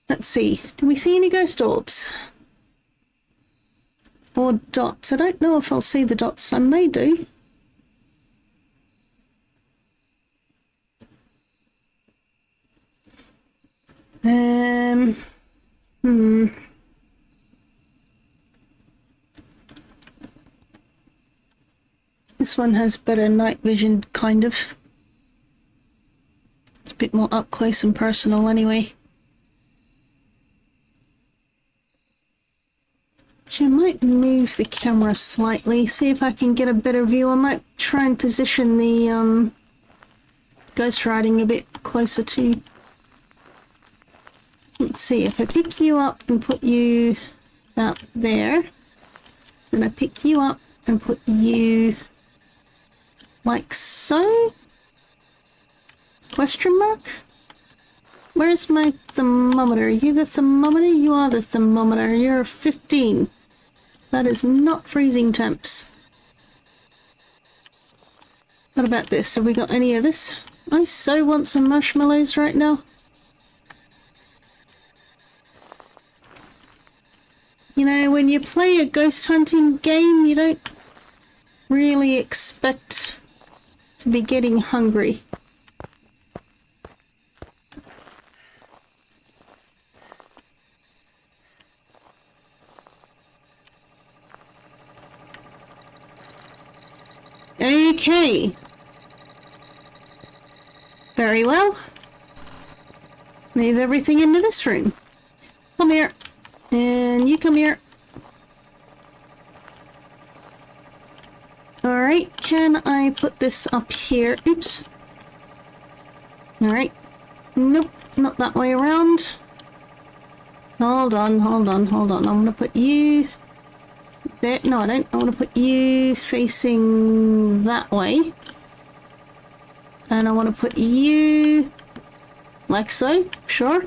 Let's see. Do we see any ghost orbs? Or dots? I don't know if I'll see the dots. I may do. This one has better night vision, kind of. It's a bit more up close and personal anyway. Actually, I might move the camera slightly, see if I can get a better view. I might try and position the ghost writing a bit closer to. Let's see, if I pick you up and put you about there, then I pick you up and put you like so? Question mark? Where's my thermometer? Are you the thermometer? You are the thermometer. You're 15. That is not freezing temps. What about this? Have we got any of this? I so want some marshmallows right now. You know, when you play a ghost hunting game, you don't really expect to be getting hungry. Okay. Very well. Move everything into this room. Come here. And you come here. Alright, can I put this up here? Oops. Alright. Nope, not that way around. Hold on. I'm gonna put you there. No, I don't. I want to put you facing that way. And I want to put you like so. Sure.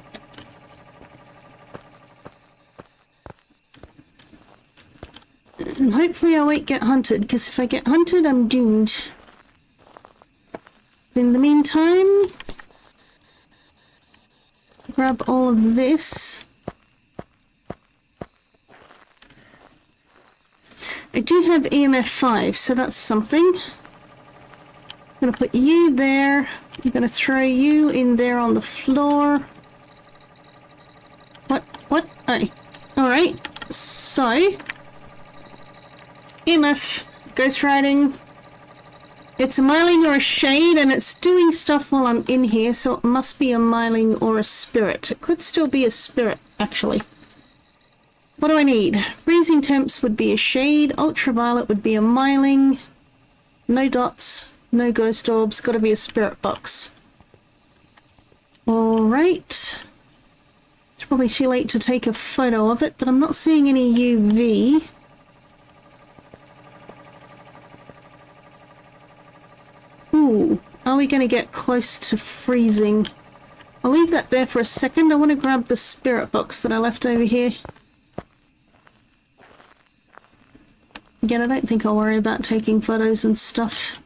And hopefully I won't get hunted, because if I get hunted, I'm doomed. In the meantime, grab all of this. I do have EMF 5, so that's something. I'm going to put you there. I'm going to throw you in there on the floor. What? Oh. Alright, so... EMF, ghost riding. It's a myling or a shade, and it's doing stuff while I'm in here, so it must be a myling or a spirit. It could still be a spirit, actually. What do I need? Freezing temps would be a shade, ultraviolet would be a myling. No dots, no ghost orbs, gotta be a spirit box. Alright. It's probably too late to take a photo of it, but I'm not seeing any UV. Ooh, are we going to get close to freezing? I'll leave that there for a second. I want to grab the spirit box that I left over here. Again, I don't think I'll worry about taking photos and stuff.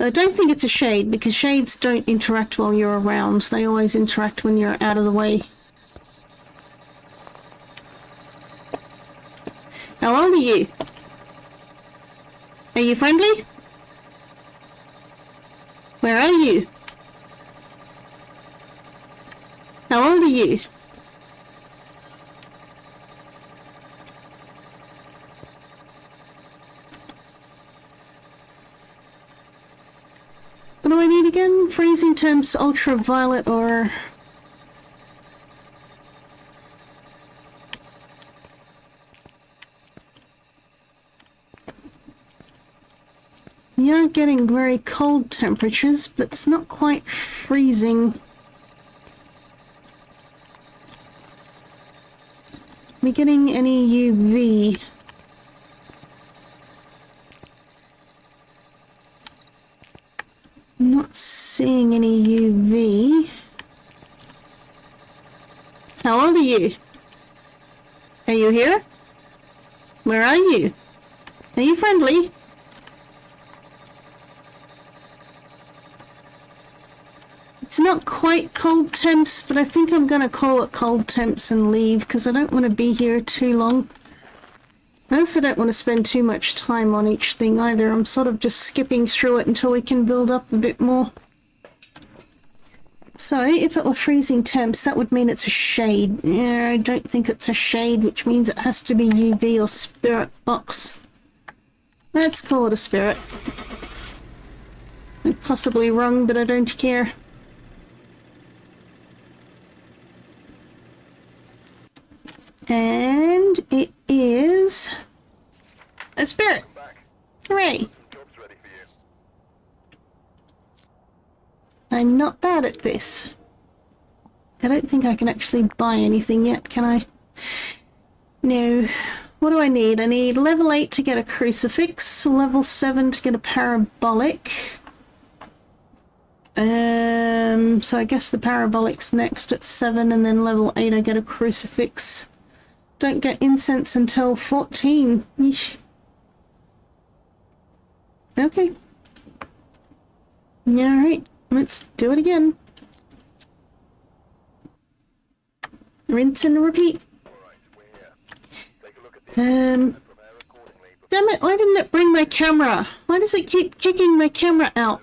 I don't think it's a shade, because shades don't interact while you're around. They always interact when you're out of the way. How old are you? Are you friendly? Where are you? How old are you? What do I need again? Freezing temps, ultraviolet, or... We are getting very cold temperatures, but it's not quite freezing. Are we getting any UV? I'm not seeing any UV. How old are you? Are you here? Where are you? Are you friendly? It's not quite cold temps, but I think I'm going to call it cold temps and leave, because I don't want to be here too long. I also don't want to spend too much time on each thing either. I'm sort of just skipping through it until we can build up a bit more. So, if it were freezing temps, that would mean it's a shade. Yeah, I don't think it's a shade, which means it has to be UV or spirit box. Let's call it a spirit. I'm possibly wrong, but I don't care. And it is a spirit. Hooray! I'm not bad at this. I don't think I can actually buy anything yet, can I? No. What do I need? I need level 8 to get a crucifix, level 7 to get a parabolic. So I guess the parabolic's next at 7, and then level 8 I get a crucifix. Don't get incense until 14. Yeesh. Okay. Alright, let's do it again. Rinse and repeat. Damn it, why didn't it bring my camera? Why does it keep kicking my camera out?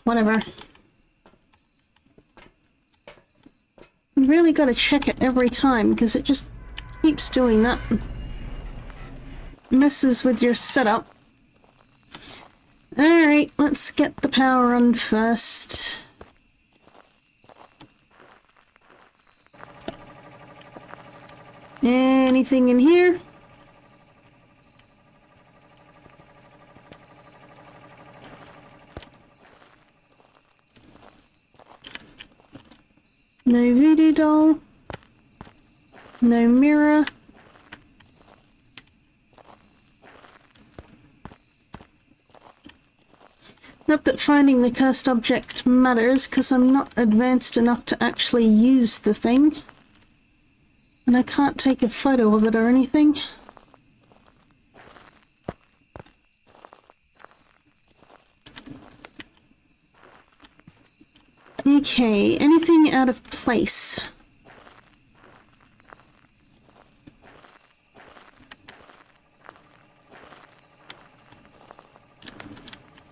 Whatever. You really gotta check it every time, because it just keeps doing that. Messes with your setup. Alright, let's get the power on first. Anything in here? No voodoo doll. No mirror. Not that finding the cursed object matters, because I'm not advanced enough to actually use the thing. And I can't take a photo of it or anything. Okay, anything out of place?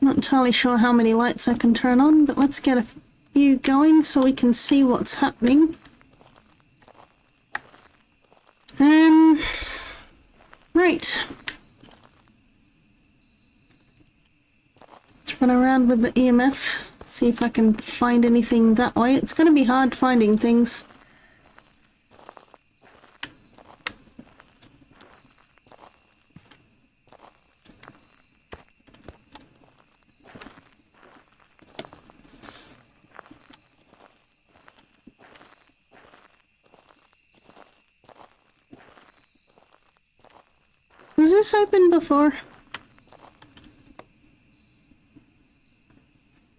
Not entirely sure how many lights I can turn on, but let's get a few going so we can see what's happening. Right. Let's run around with the EMF, see if I can find anything that way. It's going to be hard finding things. Was this open before?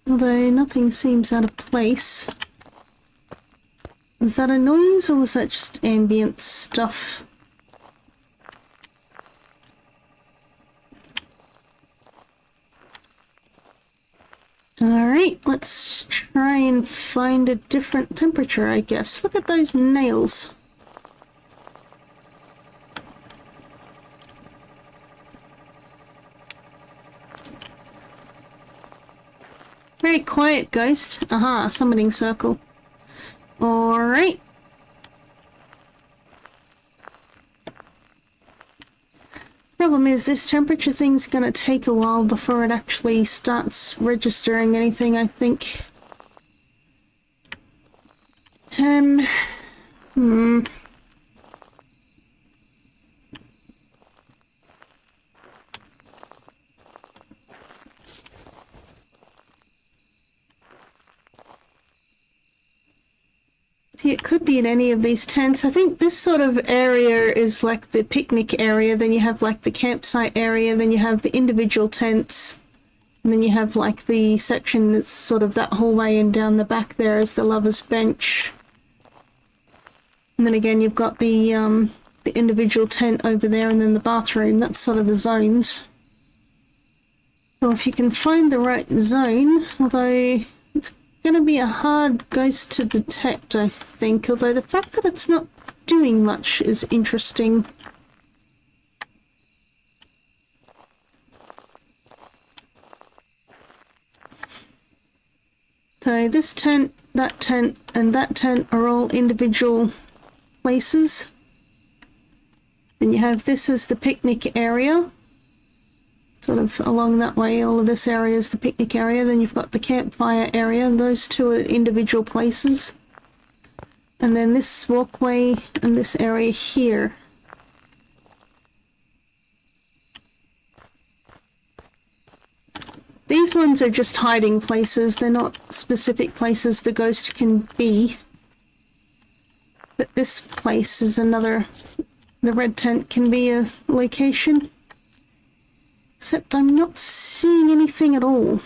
Although nothing seems out of place. Was that a noise or was that just ambient stuff? Alright, let's try and find a different temperature, I guess. Look at those nails. Very quiet, ghost. Aha, summoning circle. Alright. Problem is, this temperature thing's gonna take a while before it actually starts registering anything, I think. It could be in any of these tents. I think this sort of area is like the picnic area, then you have like the campsite area, then you have the individual tents, and then you have like the section that's sort of that hallway, and down the back there is the lover's bench. And then again you've got the individual tent over there, and then the bathroom. That's sort of the zones. So if you can find the right zone, although it's gonna be a hard ghost to detect, I think, although the fact that it's not doing much is interesting. So this tent, and that tent are all individual places. Then you have this as the picnic area. Sort of along that way, all of this area is the picnic area. Then you've got the campfire area, and those two are individual places. And then this walkway and this area here. These ones are just hiding places, they're not specific places the ghost can be. But this place is another... The red tent can be a location. Except I'm not seeing anything at all.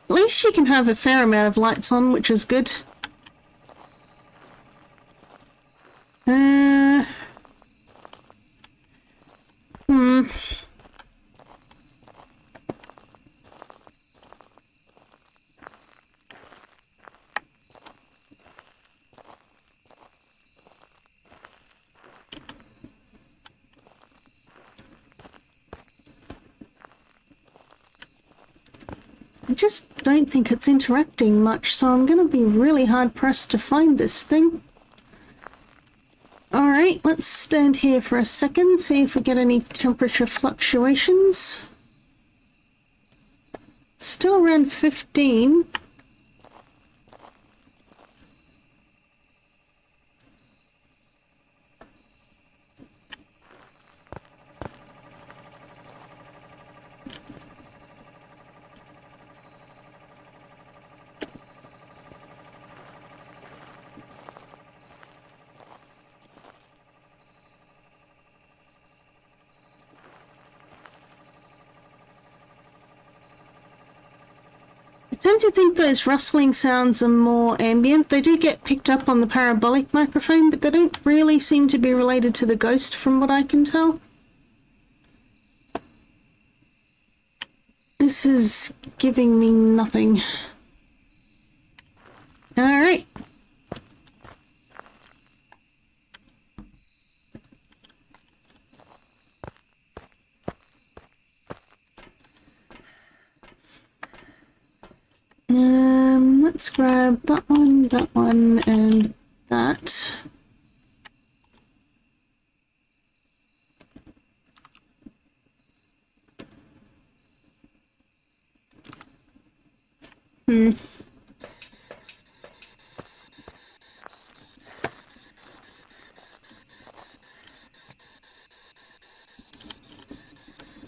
At least you can have a fair amount of lights on, which is good. I just don't think it's interacting much, so I'm gonna be really hard pressed to find this thing. Alright, let's stand here for a second, see if we get any temperature fluctuations. Still around 15. I tend to think those rustling sounds are more ambient. They do get picked up on the parabolic microphone, but they don't really seem to be related to the ghost from what I can tell. This is giving me nothing. Alright. Let's grab that one, and that.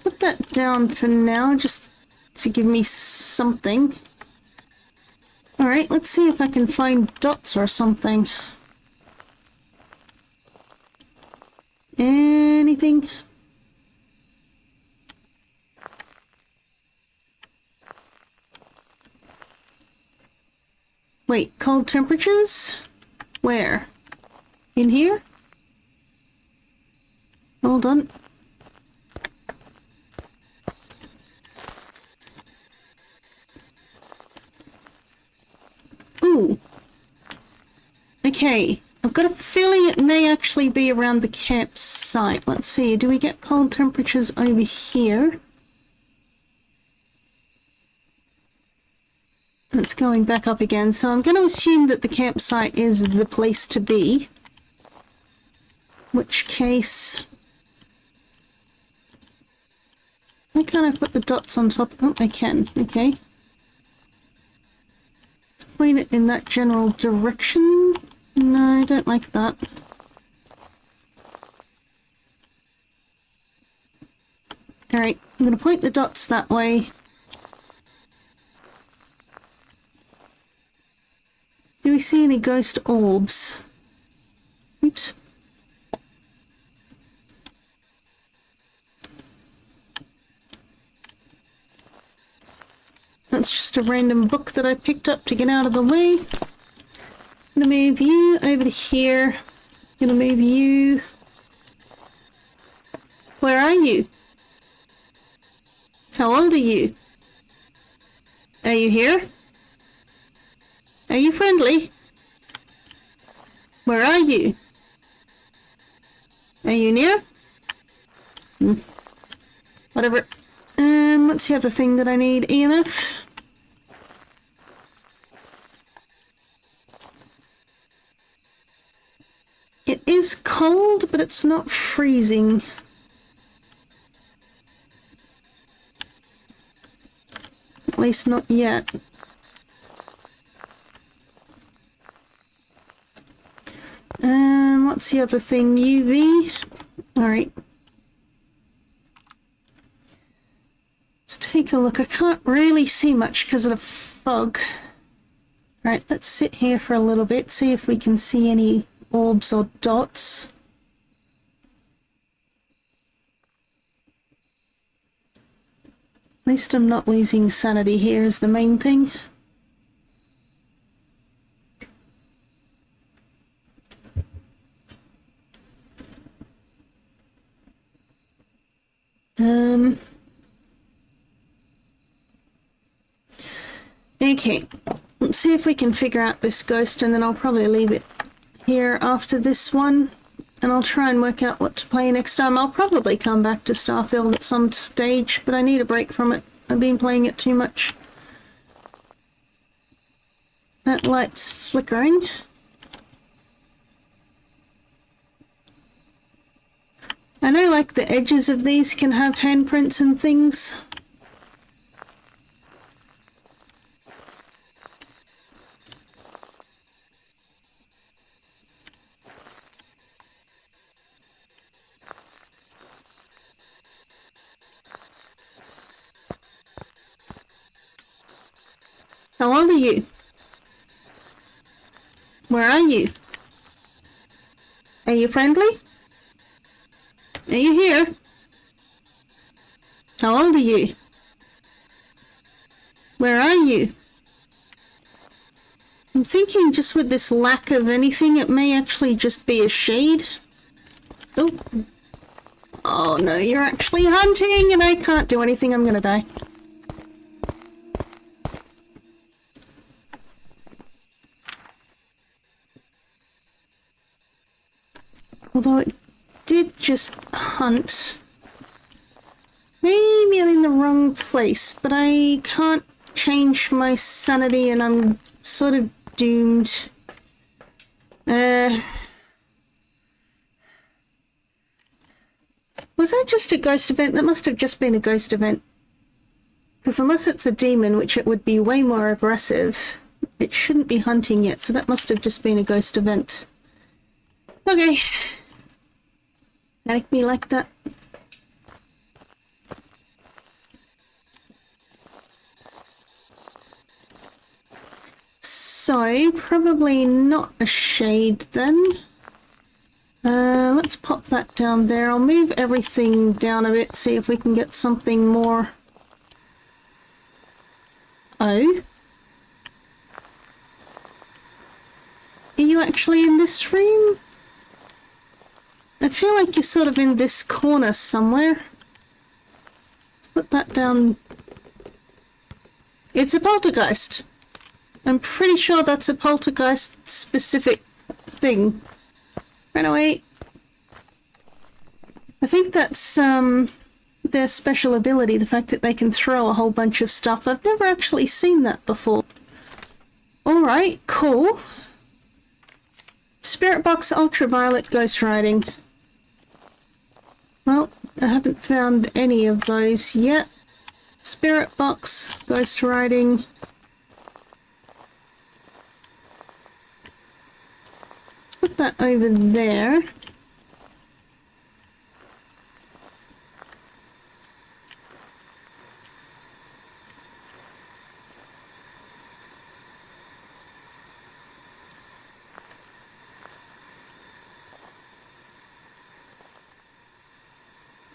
Put that down for now, just to give me something. Alright, let's see if I can find dots or something. Anything? Wait, cold temperatures? Where? In here? Hold on. Ooh. Okay, I've got a feeling it may actually be around the campsite. Let's see, do we get cold temperatures over here? It's going back up again, so I'm going to assume that the campsite is the place to be. Which case... why can't I put the dots on top? Oh, I can. Okay. Let's point it in that general direction. No, I don't like that. Alright, I'm going to point the dots that way. Do we see any ghost orbs? Oops. That's just a random book that I picked up to get out of the way. I'm gonna move you over to here. Gonna move you. Where are you? How old are you? Are you here? Are you friendly? Where are you? Are you near? Whatever. What's the other thing that I need? EMF? It is cold, but it's not freezing. At least not yet. What's the other thing? UV? Alright. Let's take a look. I can't really see much because of the fog. Right, let's sit here for a little bit, see if we can see any orbs or dots. At least I'm not losing sanity here is the main thing. Okay, let's see if we can figure out this ghost, and then I'll probably leave it here after this one, and I'll try and work out what to play next time. I'll probably come back to Starfield at some stage, but I need a break from it. I've been playing it too much. That light's flickering. I know like the edges of these can have handprints and things. How old are you? Where are you? Are you friendly? Are you here? How old are you? Where are you? I'm thinking just with this lack of anything, it may actually just be a shade. Oh. Oh no, you're actually hunting and I can't do anything, I'm gonna die. Although it did just hunt. Maybe I'm in the wrong place, but I can't change my sanity and I'm sort of doomed. Was that just a ghost event? That must have just been a ghost event. Because unless it's a demon, which it would be way more aggressive, it shouldn't be hunting yet, so that must have just been a ghost event. Okay. Like me like that. So, probably not a shade then. Let's pop that down there. I'll move everything down a bit, see if we can get something more. Oh? Are you actually in this room? I feel like you're sort of in this corner somewhere. Let's put that down. It's a poltergeist. I'm pretty sure that's a poltergeist specific thing. Run away. I think that's their special ability, the fact that they can throw a whole bunch of stuff. I've never actually seen that before. Alright, cool. Spirit box, ultraviolet, ghost riding. Well, I haven't found any of those yet. Spirit box, ghost riding. Put that over there.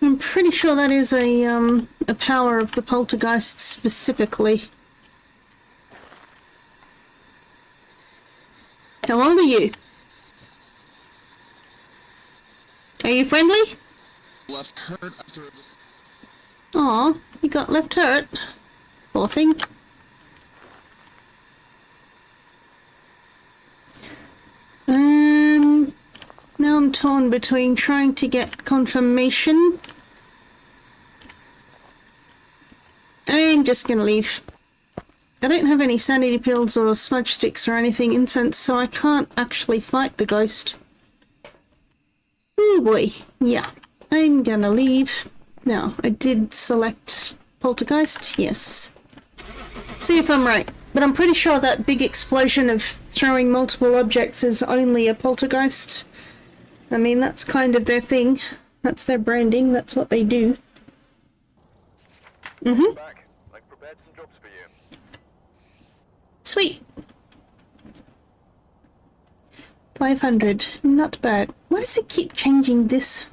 I'm pretty sure that is a power of the poltergeist specifically. How old are you? Are you friendly? Left hurt after. Aw, you got left hurt. Poor thing. Now I'm torn between trying to get confirmation. I'm just gonna leave. I don't have any sanity pills or smudge sticks or anything incense, so I can't actually fight the ghost. Oh boy, yeah. I'm gonna leave. Now, I did select poltergeist, yes. See if I'm right. But I'm pretty sure that big explosion of throwing multiple objects is only a poltergeist. I mean, that's kind of their thing. That's their branding, that's what they do. Back. I've prepared some jobs for you. Sweet. 500. Not bad. Why does it keep changing this?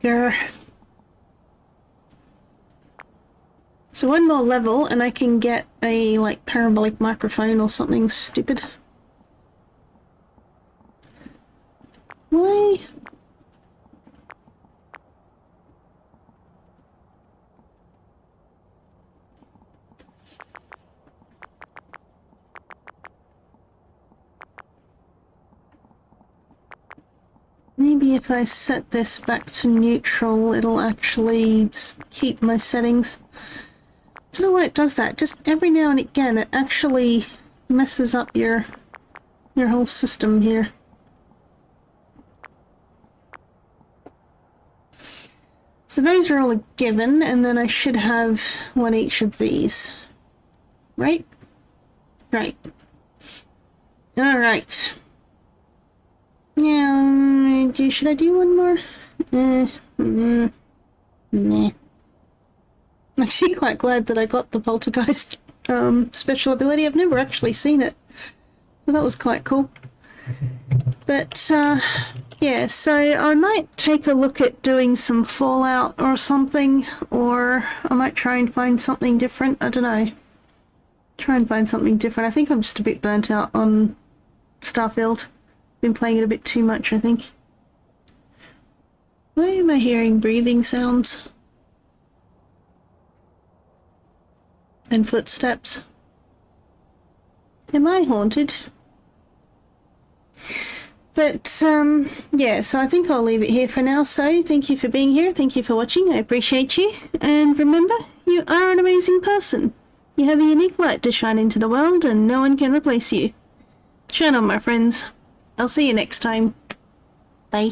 Grr. So one more level and I can get a, like, parabolic microphone or something stupid. Why? Maybe if I set this back to neutral, it'll actually keep my settings. I don't know why it does that. Just every now and again, it actually messes up your whole system here. So those are all a given, and then I should have one each of these. Right? Right. Alright. Yeah, should I do one more? Nah. I'm actually quite glad that I got the poltergeist special ability. I've never actually seen it. So that was quite cool. But, yeah, so I might take a look at doing some Fallout or something, or I might try and find something different. I don't know. Try and find something different. I think I'm just a bit burnt out on Starfield. Been playing it a bit too much, I think. Why am I hearing breathing sounds? And footsteps. Am I haunted? But, yeah, so I think I'll leave it here for now. So, thank you for being here. Thank you for watching. I appreciate you. And remember, you are an amazing person. You have a unique light to shine into the world, and no one can replace you. Shine on, my friends. I'll see you next time. Bye.